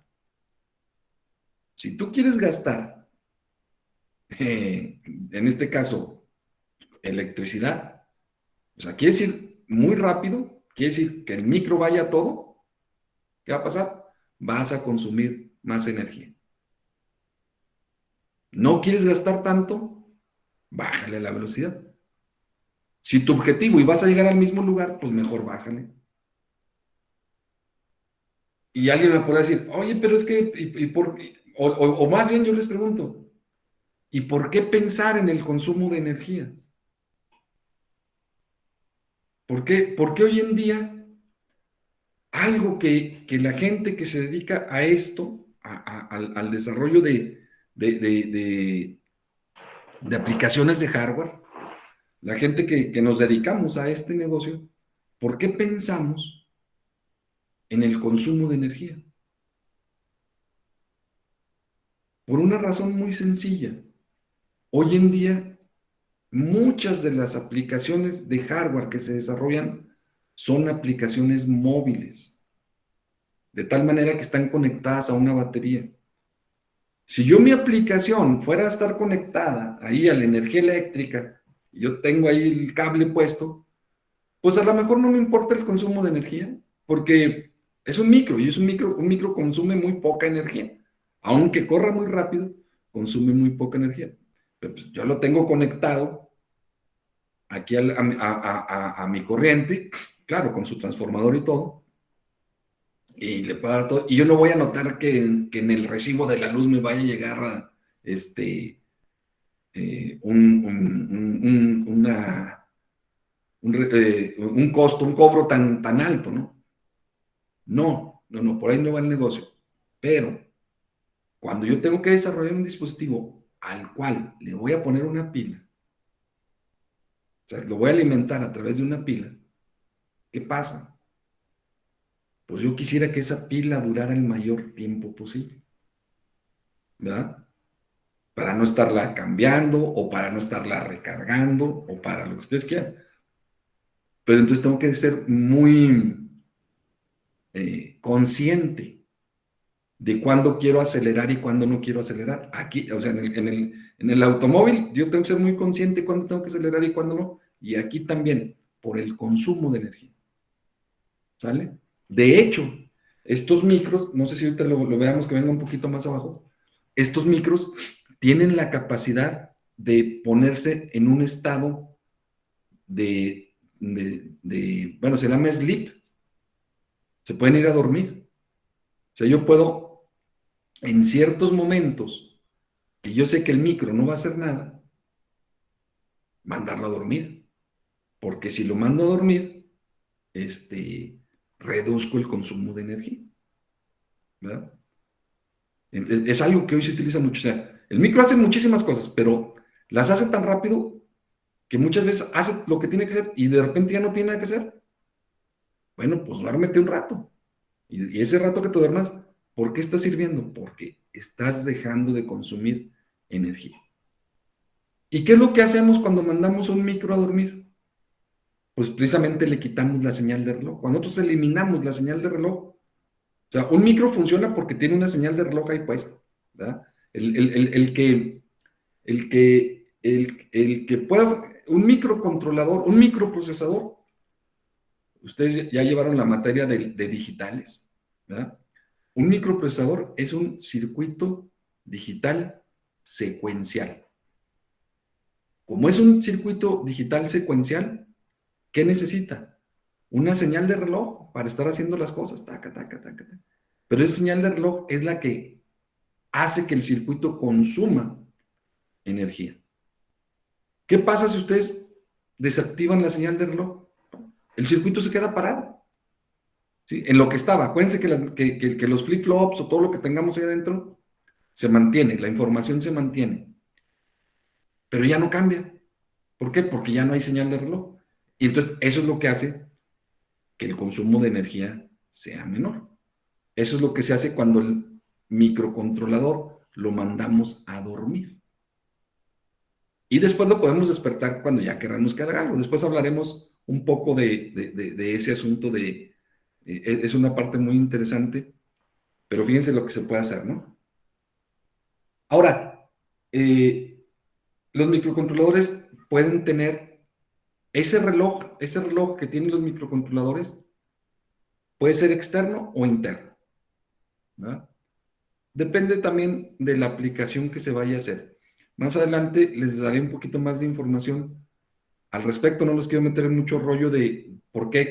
Si tú quieres gastar, en este caso, electricidad, o sea, quiere decir muy rápido, quiere decir que el micro vaya a todo, ¿qué va a pasar? Vas a consumir más energía. ¿No quieres gastar tanto? Bájale la velocidad. Si tu objetivo y vas a llegar al mismo lugar, pues mejor bájale. Y alguien me podrá decir, oye, pero es que, o más bien yo les pregunto, ¿y por qué pensar en el consumo de energía? ¿Por qué hoy en día algo que la gente que se dedica a esto, al desarrollo de, de- de- de aplicaciones de hardware, la gente que nos dedicamos a este negocio, ¿por qué pensamos en el consumo de energía? Por una razón muy sencilla. Hoy en día, muchas de las aplicaciones de hardware que se desarrollan son aplicaciones móviles, de tal manera que están conectadas a una batería. Si yo mi aplicación fuera a estar conectada ahí a la energía eléctrica, y yo tengo ahí el cable puesto, pues a lo mejor no me importa el consumo de energía, porque es un micro, y un micro consume muy poca energía. Aunque corra muy rápido, consume muy poca energía. Pero pues, yo lo tengo conectado aquí a mi corriente, claro, con su transformador y todo, y le puedo dar todo, y yo no voy a notar que en el recibo de la luz me vaya a llegar este, un costo, un cobro tan alto, ¿no? No, no, no, por ahí no va el negocio. Pero cuando yo tengo que desarrollar un dispositivo al cual le voy a poner una pila, o sea, lo voy a alimentar a través de una pila, ¿qué pasa? Pues yo quisiera que esa pila durara el mayor tiempo posible, ¿verdad? Para no estarla cambiando o para no estarla recargando o para lo que ustedes quieran. Pero entonces tengo que ser muy consciente de cuándo quiero acelerar y cuándo no quiero acelerar. Aquí, o sea, en el automóvil, yo tengo que ser muy consciente de cuándo tengo que acelerar y cuándo no. Y aquí también, por el consumo de energía. ¿Sale? De hecho, estos micros, no sé si ahorita lo veamos que venga un poquito más abajo, estos micros tienen la capacidad de ponerse en un estado bueno, se llama sleep, se pueden ir a dormir. O sea, yo puedo, en ciertos momentos, que yo sé que el micro no va a hacer nada, mandarlo a dormir. Porque si lo mando a dormir, reduzco el consumo de energía, ¿verdad? Es algo que hoy se utiliza mucho. O sea, el micro hace muchísimas cosas, pero las hace tan rápido que muchas veces hace lo que tiene que hacer y de repente ya no tiene nada que hacer. Bueno, pues duérmete un rato. Y ese rato que te duermas, ¿por qué está sirviendo? Porque estás dejando de consumir energía. ¿Y qué es lo que hacemos cuando mandamos un micro a dormir? Pues precisamente le quitamos la señal de reloj. Cuando nosotros eliminamos la señal de reloj, o sea, un micro funciona porque tiene una señal de reloj ahí puesta, ¿verdad? El que pueda, un microcontrolador, un microprocesador, ustedes ya llevaron la materia de digitales, ¿verdad? Un microprocesador es un circuito digital secuencial. Como es un circuito digital secuencial, ¿qué necesita? Una señal de reloj para estar haciendo las cosas, taca, taca, taca, taca. Pero esa señal de reloj es la que hace que el circuito consuma energía. ¿Qué pasa si ustedes desactivan la señal de reloj? El circuito se queda parado, ¿sí? En lo que estaba. Acuérdense que los flip-flops o todo lo que tengamos ahí adentro se mantiene, la información se mantiene, pero ya no cambia. ¿Por qué? Porque ya no hay señal de reloj. Y entonces eso es lo que hace que el consumo de energía sea menor. Eso es lo que se hace cuando el microcontrolador lo mandamos a dormir. Y después lo podemos despertar cuando ya queramos que haga algo. Después hablaremos un poco de ese asunto es una parte muy interesante, pero fíjense lo que se puede hacer, ¿no? Ahora, los microcontroladores pueden tener ese reloj que tienen los microcontroladores puede ser externo o interno, ¿verdad? Depende también de la aplicación que se vaya a hacer. Más adelante les daré un poquito más de información al respecto. No los quiero meter en mucho rollo de por qué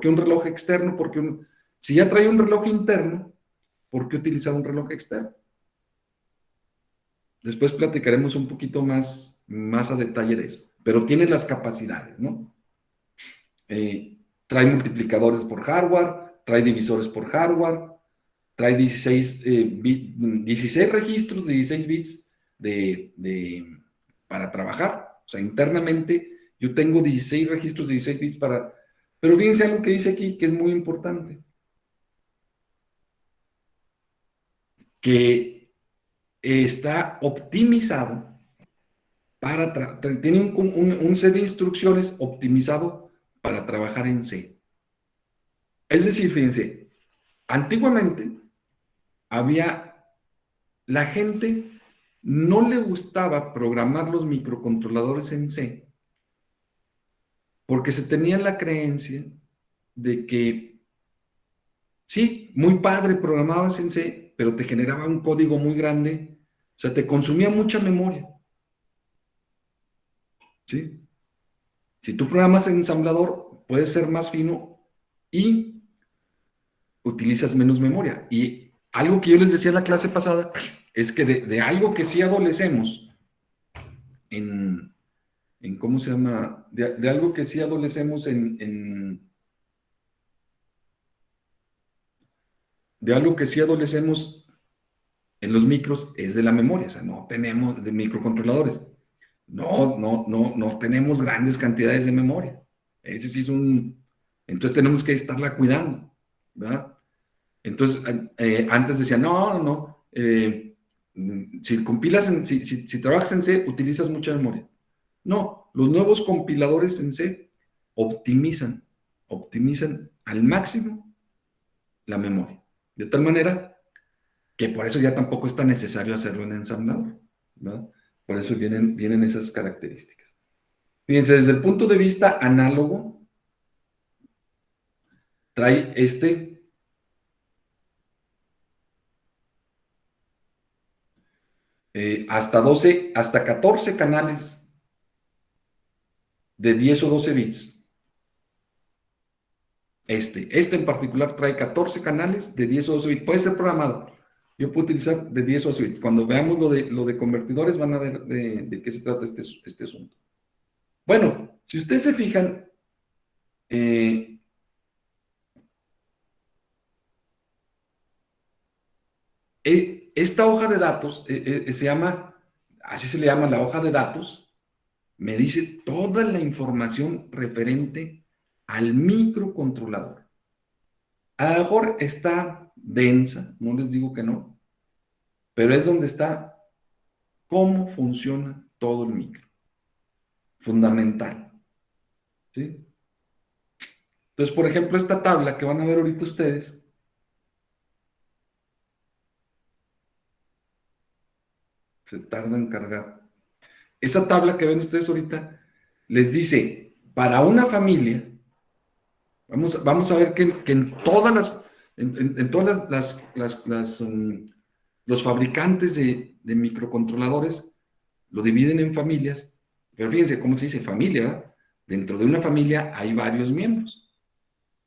un reloj externo, si ya trae un reloj interno, ¿por qué utilizar un reloj externo? Después platicaremos un poquito más a detalle de eso, pero tiene las capacidades, ¿no? Trae multiplicadores por hardware, trae divisores por hardware, trae 16 registros de 16 bits para trabajar. O sea, internamente yo tengo 16 registros de 16 bits para... Pero fíjense algo que dice aquí que es muy importante. Que está optimizado tiene un set de instrucciones optimizado para trabajar en C. Es decir, fíjense, antiguamente la gente no le gustaba programar los microcontroladores en C porque se tenía la creencia de que sí, muy padre, programabas en C, pero te generaba un código muy grande, o sea, te consumía mucha memoria, ¿sí? Si tú programas en ensamblador, puedes ser más fino y utilizas menos memoria. Y algo que yo les decía en la clase pasada es que de algo que sí adolecemos en ¿cómo se llama? De algo que sí adolecemos de algo que sí adolecemos en los micros es de la memoria. O sea, no tenemos de microcontroladores. No tenemos grandes cantidades de memoria. Ese sí es entonces tenemos que estarla cuidando, ¿verdad? Entonces, antes decían, no, si compilas si trabajas en C, utilizas mucha memoria. No, los nuevos compiladores en C optimizan al máximo la memoria. De tal manera que por eso ya tampoco es tan necesario hacerlo en ensamblador, ¿verdad? Por eso vienen esas características. Fíjense, desde el punto de vista análogo, trae hasta 14 canales de 10 o 12 bits. Este en particular trae 14 canales de 10 o 12 bits. Puede ser programado. Yo puedo utilizar de 10 o 12 bits. Cuando veamos lo de convertidores van a ver de qué se trata este asunto. Bueno, si ustedes se fijan, esta hoja de datos así se le llama la hoja de datos, me dice toda la información referente al microcontrolador. A lo mejor está densa, no les digo que no, pero es donde está cómo funciona todo el micro. Fundamental. ¿Sí? Entonces, por ejemplo, esta tabla que van a ver ahorita ustedes, se tarda en cargar. Esa tabla que ven ustedes ahorita les dice, para una familia, Vamos a ver que en todas en todas los fabricantes de microcontroladores lo dividen en familias, pero fíjense cómo se dice familia, ¿verdad? Dentro de una familia hay varios miembros.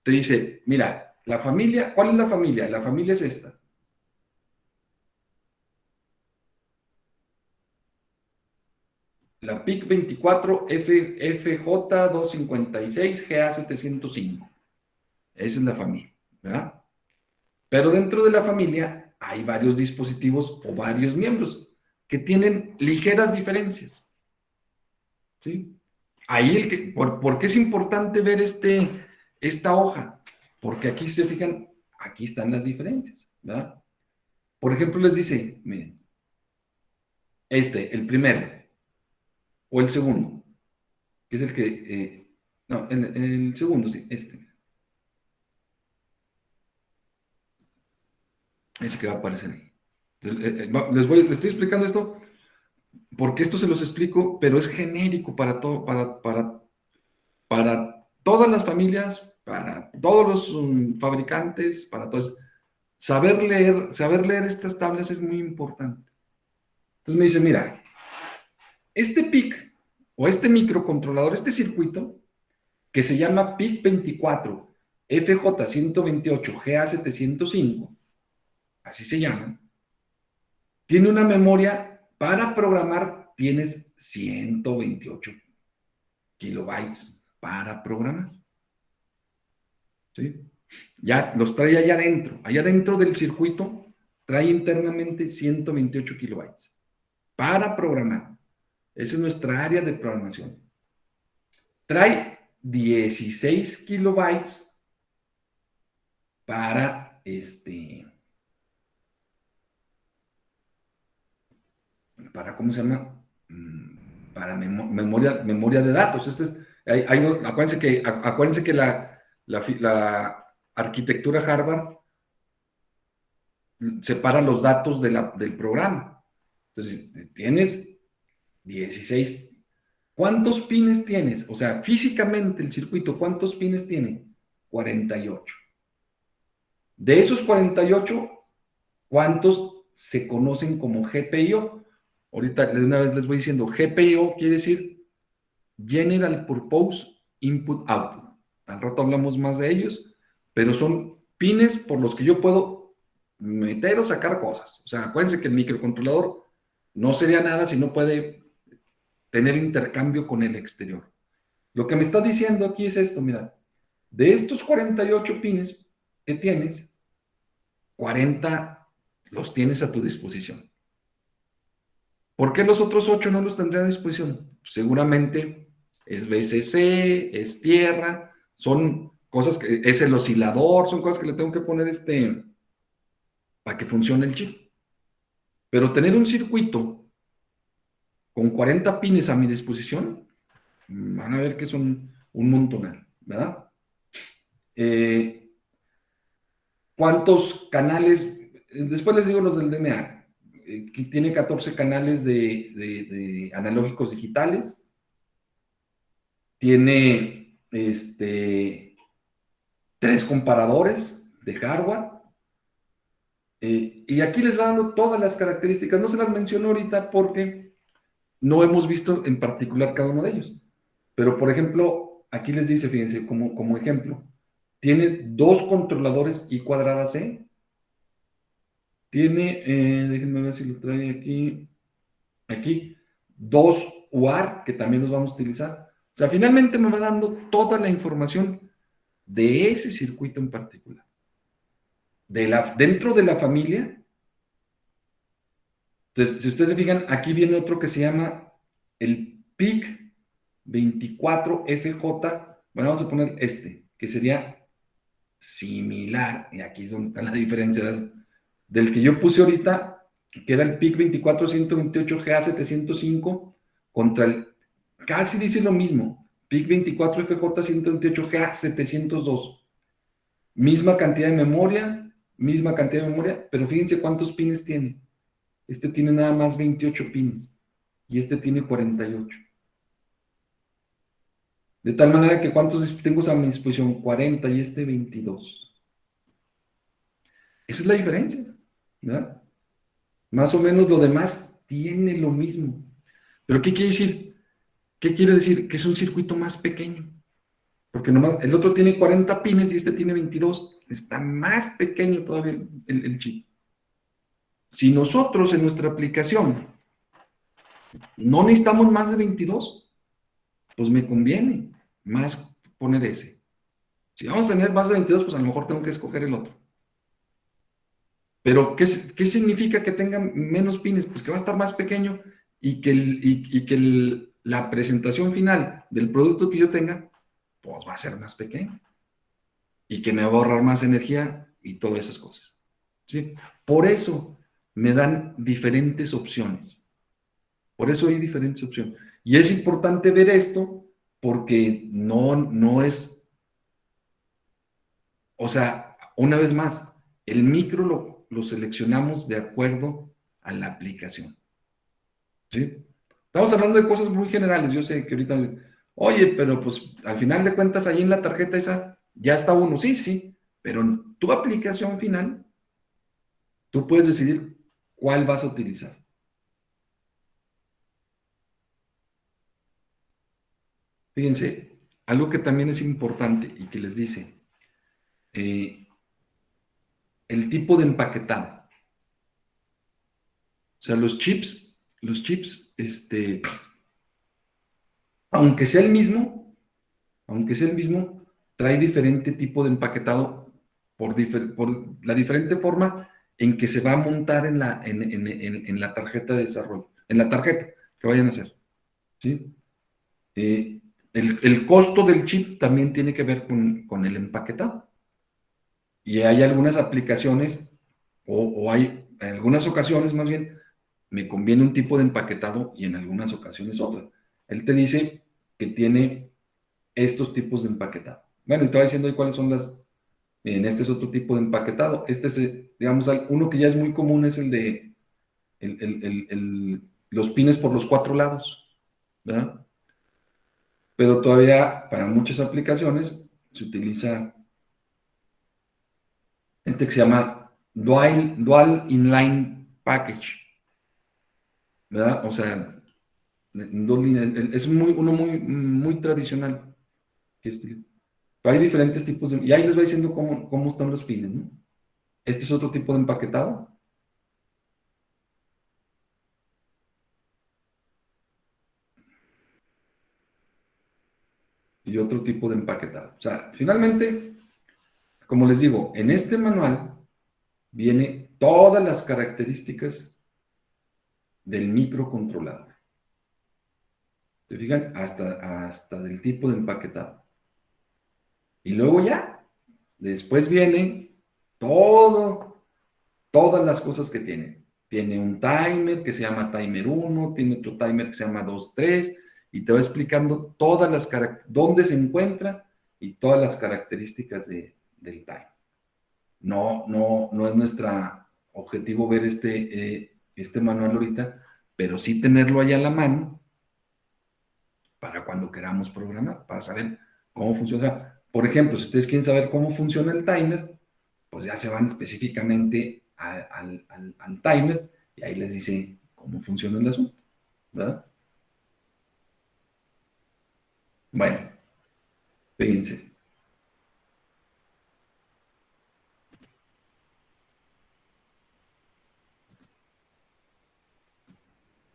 Te dice, mira, la familia, ¿cuál es la familia? La familia es esta. La PIC 24 FJ 256 GA 705. Esa es la familia, ¿verdad? Pero dentro de la familia hay varios dispositivos o varios miembros que tienen ligeras diferencias, ¿sí? Ahí ¿por qué es importante ver esta hoja? Porque aquí se fijan, aquí están las diferencias, ¿verdad? Por ejemplo, les dice, miren, el primero, o el segundo, que es el que, no, el segundo, sí, ese que va a aparecer ahí. Entonces, les estoy explicando esto porque esto se los explico, pero es genérico para todo, para todas las familias, para todos los fabricantes, para todos. Saber leer estas tablas es muy importante. Entonces me dice, mira, este PIC o este microcontrolador, este circuito, que se llama PIC 24 FJ 128 GA 705, así se llama, tiene una memoria para programar, tienes 128 kilobytes para programar. ¿Sí? Ya los trae allá dentro del circuito, trae internamente 128 kilobytes para programar. Esa es nuestra área de programación. Trae 16 kilobytes para ¿cómo se llama? Para memoria de datos. Acuérdense que la arquitectura Harvard separa los datos del programa. Entonces, tienes 16. ¿Cuántos pines tienes? O sea, físicamente el circuito, ¿cuántos pines tiene? 48. De esos 48, ¿cuántos se conocen como GPIO? Ahorita de una vez les voy diciendo, GPIO quiere decir General Purpose Input Output. Al rato hablamos más de ellos, pero son pines por los que yo puedo meter o sacar cosas. O sea, acuérdense que el microcontrolador no sería nada si no puede tener intercambio con el exterior. Lo que me está diciendo aquí es esto, mira, de estos 48 pines que tienes, 40 los tienes a tu disposición. ¿Por qué los otros 8 no los tendré a disposición? Seguramente es BCC, es tierra, son cosas que, es el oscilador, son cosas que le tengo que poner para que funcione el chip. Pero tener un circuito con 40 pines a mi disposición, van a ver que son un montonal, ¿verdad? ¿Cuántos canales? Después les digo los del DMA. Que tiene 14 canales de analógicos digitales. Tiene 3 comparadores de hardware. Y aquí les va dando todas las características. No se las menciono ahorita porque no hemos visto en particular cada uno de ellos. Pero, por ejemplo, aquí les dice, fíjense, como ejemplo, tiene 2 controladores I cuadrada C. Tiene, déjenme ver si lo trae aquí, 2 UAR, que también los vamos a utilizar. O sea, finalmente me va dando toda la información de ese circuito en particular. Dentro de la familia. Entonces, si ustedes se fijan, aquí viene otro que se llama el PIC 24FJ. Bueno, vamos a poner que sería similar. Y aquí es donde está la diferencia del que yo puse ahorita, que era el PIC 24 GA 705 contra casi dice lo mismo, PIC 24 FJ 128 GA 702. Misma cantidad de memoria, pero fíjense cuántos pines tiene. Este tiene nada más 28 pines y este tiene 48. De tal manera que ¿cuántos tengo a mi disposición? 40 y este 22. Esa es la diferencia, ¿verdad? Más o menos lo demás tiene lo mismo. ¿Pero qué quiere decir? ¿Qué quiere decir? Que es un circuito más pequeño. Porque nomás el otro tiene 40 pines y este tiene 22. Está más pequeño todavía el chip. Si nosotros en nuestra aplicación no necesitamos más de 22, pues me conviene más poner ese. Si vamos a tener más de 22, pues a lo mejor tengo que escoger el otro. Pero ¿qué significa que tenga menos pines? Pues que va a estar más pequeño y que la presentación final del producto que yo tenga, pues va a ser más pequeño. Y que me va a ahorrar más energía y todas esas cosas. ¿Sí? Por eso me dan diferentes opciones. Por eso hay diferentes opciones. Y es importante ver esto porque no es, o sea, una vez más, el micro lo seleccionamos de acuerdo a la aplicación. ¿Sí? Estamos hablando de cosas muy generales. Yo sé que ahorita, oye, pero pues al final de cuentas ahí en la tarjeta esa ya está uno. Sí, sí, pero en tu aplicación final, tú puedes decidir cuál vas a utilizar. Fíjense, algo que también es importante y que les dice, el tipo de empaquetado. O sea, los chips, aunque sea el mismo, trae diferente tipo de empaquetado por la diferente forma en que se va a montar en la tarjeta de desarrollo, en la tarjeta que vayan a hacer. ¿Sí? El costo del chip también tiene que ver con el empaquetado. Y hay algunas aplicaciones, o hay en algunas ocasiones más bien, me conviene un tipo de empaquetado y en algunas ocasiones otra. Él te dice que tiene estos tipos de empaquetado. Bueno, y te va diciendo ahí cuáles son las. Miren, este es otro tipo de empaquetado. Este es, digamos, uno que ya es muy común es el de los pines por los 4 lados, ¿verdad? Pero todavía para muchas aplicaciones se utiliza este que se llama Dual Inline Package, ¿verdad? O sea, es uno muy tradicional. Hay diferentes tipos y ahí les va diciendo cómo están los pines, ¿no? Este es otro tipo de empaquetado y otro tipo de empaquetado. O sea, finalmente, como les digo, en este manual viene todas las características del microcontrolador. ¿Se fijan? Hasta del tipo de empaquetado. Y luego ya, después viene todas las cosas que tiene. Tiene un timer que se llama timer 1, tiene otro timer que se llama 2, 3, y te va explicando dónde se encuentra y todas las características del timer. No es nuestro objetivo ver este manual ahorita, pero sí tenerlo ahí a la mano para cuando queramos programar, para saber cómo funciona. Por ejemplo, si ustedes quieren saber cómo funciona el timer, pues ya se van específicamente al timer y ahí les dice cómo funciona el asunto, ¿verdad? Bueno, fíjense.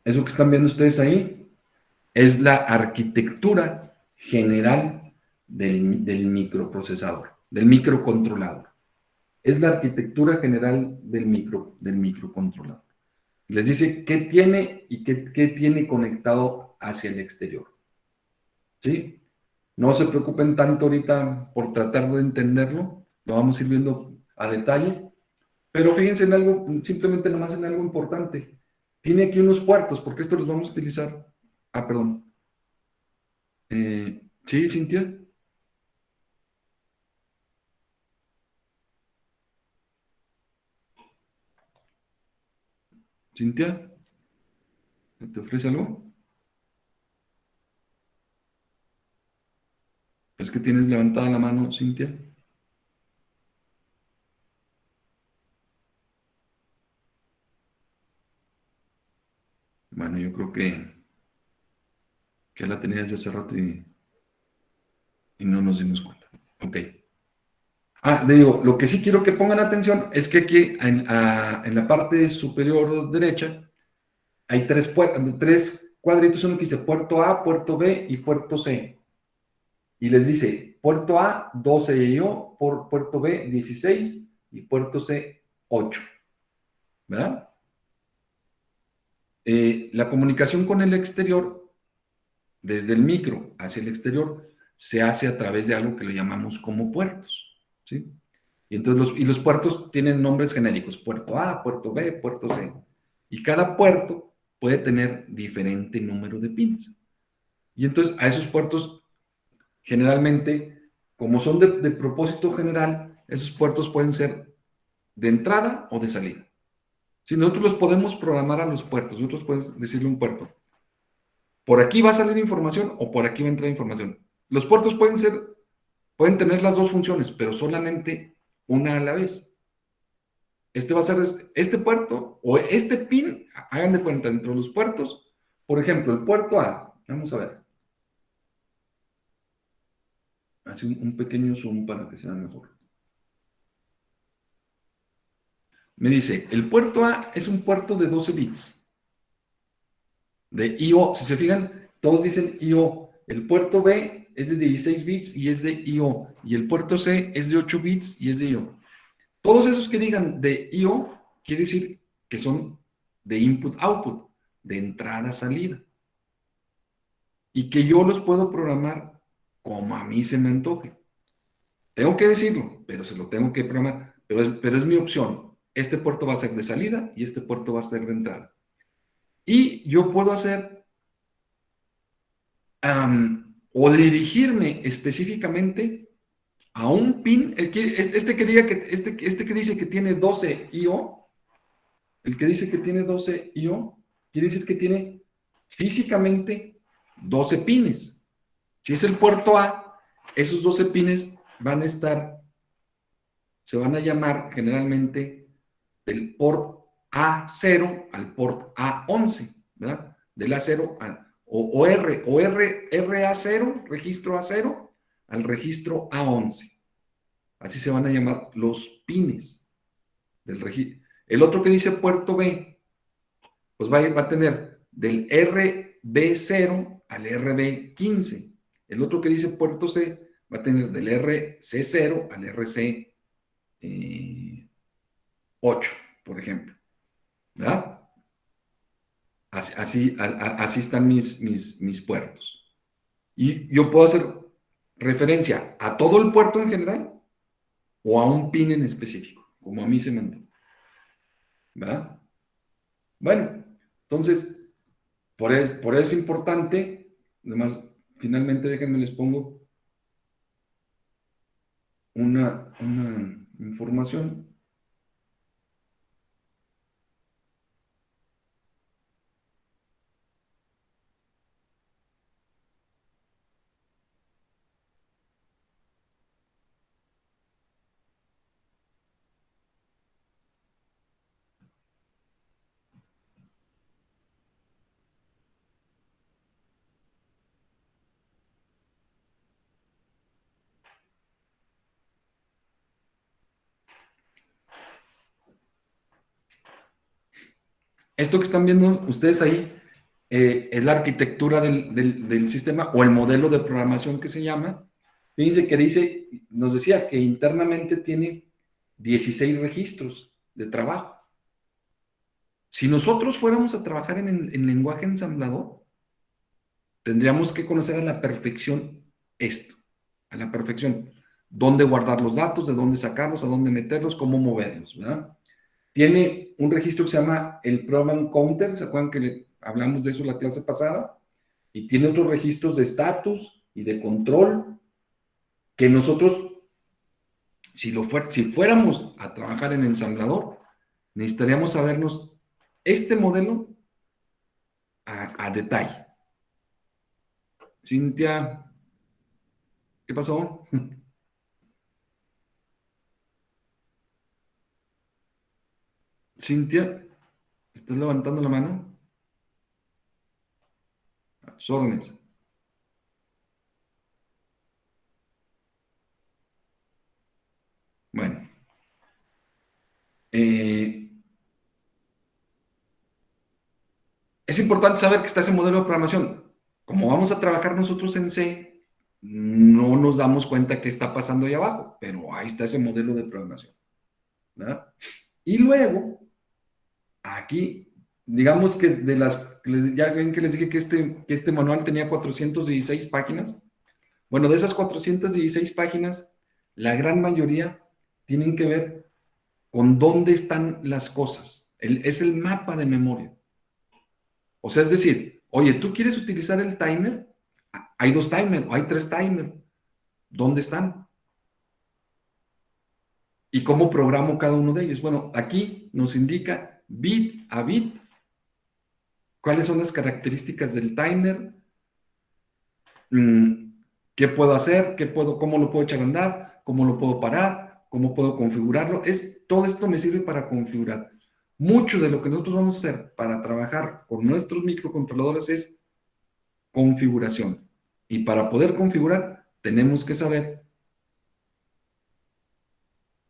Eso que están viendo ustedes ahí es la arquitectura general del microprocesador, del microcontrolador. Es la arquitectura general del microcontrolador. Les dice qué tiene y qué tiene conectado hacia el exterior. ¿Sí? No se preocupen tanto ahorita por tratar de entenderlo, lo vamos a ir viendo a detalle, pero fíjense en algo, simplemente nomás en algo importante. Tiene aquí unos puertos, porque esto los vamos a utilizar. Ah, perdón. ¿Sí, Cintia? ¿Cintia? ¿Te ofrece algo? Es que tienes levantada la mano, Cintia. Bueno, yo creo que la tenía desde hace rato y no nos dimos cuenta. Ok. Le digo, lo que sí quiero que pongan atención es que aquí en la parte superior derecha hay tres cuadritos, uno que dice puerto A, puerto B y puerto C. Y les dice puerto A, 12 IO, puerto B, 16 y puerto C, 8. ¿Verdad? La comunicación con el exterior, desde el micro hacia el exterior, se hace a través de algo que lo llamamos como puertos. ¿Sí? Y entonces los puertos tienen nombres genéricos, puerto A, puerto B, puerto C. Y cada puerto puede tener diferente número de pins. Y entonces a esos puertos, generalmente, como son de propósito general, esos puertos pueden ser de entrada o de salida. Si nosotros los podemos programar a los puertos, nosotros podemos decirle a un puerto, por aquí va a salir información o por aquí va a entrar información. Los puertos pueden tener las dos funciones, pero solamente una a la vez. Este va a ser este puerto o este pin, hagan de cuenta, dentro de los puertos, por ejemplo, el puerto A, vamos a ver. Hace un pequeño zoom para que sea mejor. Me dice, el puerto A es un puerto de 12 bits. De IO, si se fijan, todos dicen IO. El puerto B es de 16 bits y es de IO. Y el puerto C es de 8 bits y es de IO. Todos esos que digan de IO, quiere decir que son de input-output, de entrada-salida. Y que yo los puedo programar como a mí se me antoje. Tengo que decirlo, pero se lo tengo que programar. Pero es mi opción. Este puerto va a ser de salida y este puerto va a ser de entrada. Y yo puedo hacer o dirigirme específicamente a un pin. Este que dice que tiene 12 IO, el que dice que tiene 12 IO, quiere decir que tiene físicamente 12 pines. Si es el puerto A, esos 12 pines se van a llamar generalmente del port A0 al port A11, ¿verdad? Del A0 o RA0, registro A0, al registro A11. Así se van a llamar los pines del registro. El otro que dice puerto B, pues va a tener del RB0 al RB15. El otro que dice puerto C va a tener del RC0 al RC8, por ejemplo. ¿Verdad? Así están mis puertos. Y yo puedo hacer referencia a todo el puerto en general o a un pin en específico, como a mí se me antoja. ¿Verdad? Bueno, entonces, por eso es importante. Además, finalmente déjenme les pongo una información. Esto que están viendo ustedes ahí es la arquitectura del sistema o el modelo de programación que se llama. Fíjense que nos decía que internamente tiene 16 registros de trabajo. Si nosotros fuéramos a trabajar en lenguaje ensamblador, tendríamos que conocer a la perfección esto, a la perfección. Dónde guardar los datos, de dónde sacarlos, a dónde meterlos, cómo moverlos, ¿verdad? Tiene un registro que se llama el Program Counter, ¿se acuerdan que hablamos de eso la clase pasada? Y tiene otros registros de estatus y de control que nosotros, si fuéramos a trabajar en ensamblador, necesitaríamos sabernos este modelo a detalle. Cintia, ¿Qué pasó? Cintia, ¿estás levantando la mano? A tus órdenes. Bueno, eh, es importante saber que está ese modelo de programación. Como vamos a trabajar nosotros en C, no nos damos cuenta qué está pasando ahí abajo, pero ahí está ese modelo de programación, ¿verdad? Y luego, aquí, digamos que de las, ya ven que les dije que este manual tenía 416 páginas. Bueno, de esas 416 páginas, la gran mayoría tienen que ver con dónde están las cosas. Es el mapa de memoria. O sea, es decir, oye, ¿tú quieres utilizar el timer? Hay 2 timers, o hay 3 timers. ¿Dónde están? ¿Y cómo programo cada uno de ellos? Bueno, aquí nos indica bit a bit cuáles son las características del timer, qué puedo hacer, cómo lo puedo echar a andar, cómo lo puedo parar, cómo puedo configurarlo. Todo esto me sirve para configurar. Mucho de lo que nosotros vamos a hacer para trabajar con nuestros microcontroladores es configuración. Y para poder configurar, tenemos que saber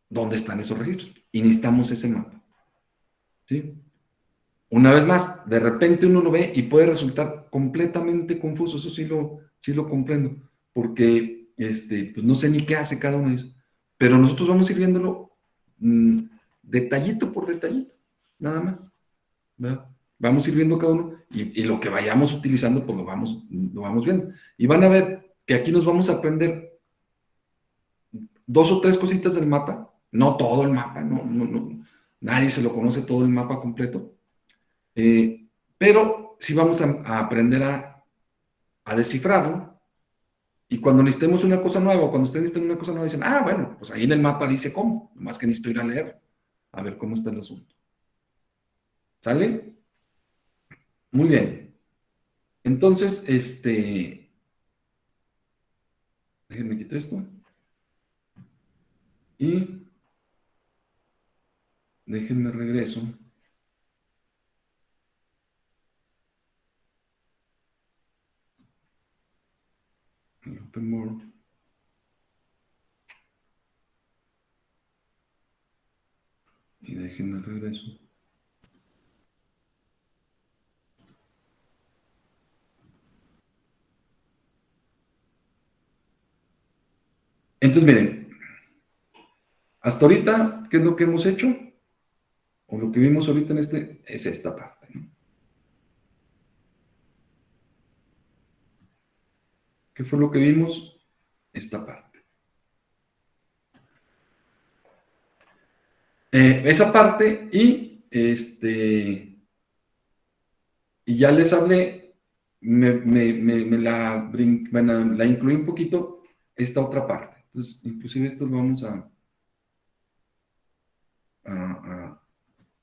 dónde están esos registros. Y necesitamos ese mapa. ¿Sí? Una vez más, de repente uno lo ve y puede resultar completamente confuso. Eso sí lo comprendo. Porque pues no sé ni qué hace cada uno de ellos. Pero nosotros vamos a ir viéndolo detallito por detallito. Nada más. ¿Verdad? Vamos a ir viendo cada uno y lo que vayamos utilizando, pues lo vamos viendo. Y van a ver que aquí nos vamos a aprender 2 o 3 cositas del mapa, no todo el mapa, nadie se lo conoce todo el mapa completo, pero sí vamos a aprender a descifrarlo, y cuando necesitemos una cosa nueva, o cuando ustedes necesiten una cosa nueva, dicen, bueno, pues ahí en el mapa dice cómo, nomás que necesito ir a leer, a ver cómo está el asunto. ¿Sale? Muy bien. Entonces, déjenme quitar esto, y déjenme regreso. Open More. Y déjenme regreso. Entonces, miren, hasta ahorita, ¿qué es lo que hemos hecho? O lo que vimos ahorita es esta parte, ¿no? ¿Qué fue lo que vimos? Esta parte. Esa parte y ya les hablé, la incluí un poquito, esta otra parte. Entonces, inclusive esto lo vamos a,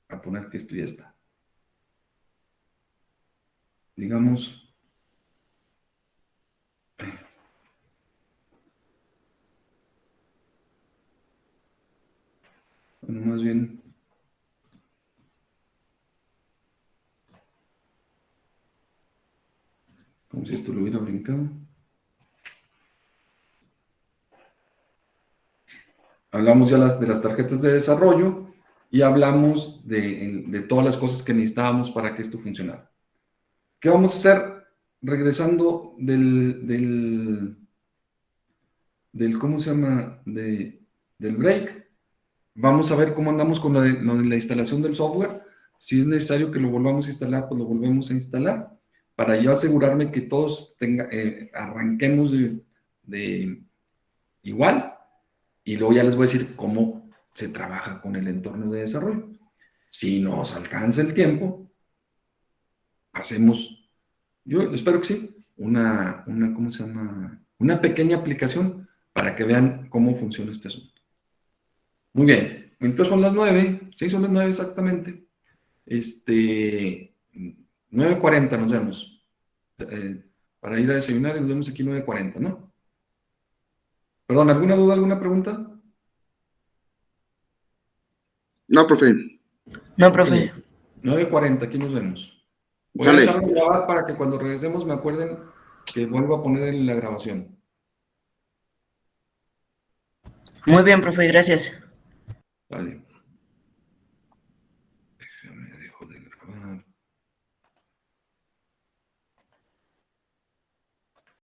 a poner que esto ya está. Digamos, bueno, más bien, como si esto lo hubiera brincado. Hablamos ya de las tarjetas de desarrollo y hablamos de todas las cosas que necesitábamos para que esto funcionara. ¿Qué vamos a hacer? Regresando ¿cómo se llama? Del break. Vamos a ver cómo andamos con lo de la instalación del software. Si es necesario que lo volvamos a instalar, pues lo volvemos a instalar, para yo asegurarme que todos arranquemos de igual, y luego ya les voy a decir cómo se trabaja con el entorno de desarrollo. Si nos alcanza el tiempo, hacemos, yo espero que sí, ¿cómo se llama? Una pequeña aplicación para que vean cómo funciona este asunto. Muy bien, entonces son las 9, sí, son las 9 exactamente. 9:40 nos vemos. Para ir a desayunar y nos vemos aquí 9:40, ¿no? Perdón, ¿alguna duda, alguna pregunta? No, profe. No, profe. 9:40, aquí nos vemos. Voy Sale. a dejarlo grabar para que cuando regresemos me acuerden que vuelvo a poner en la grabación. Muy bien, profe, gracias. Vale.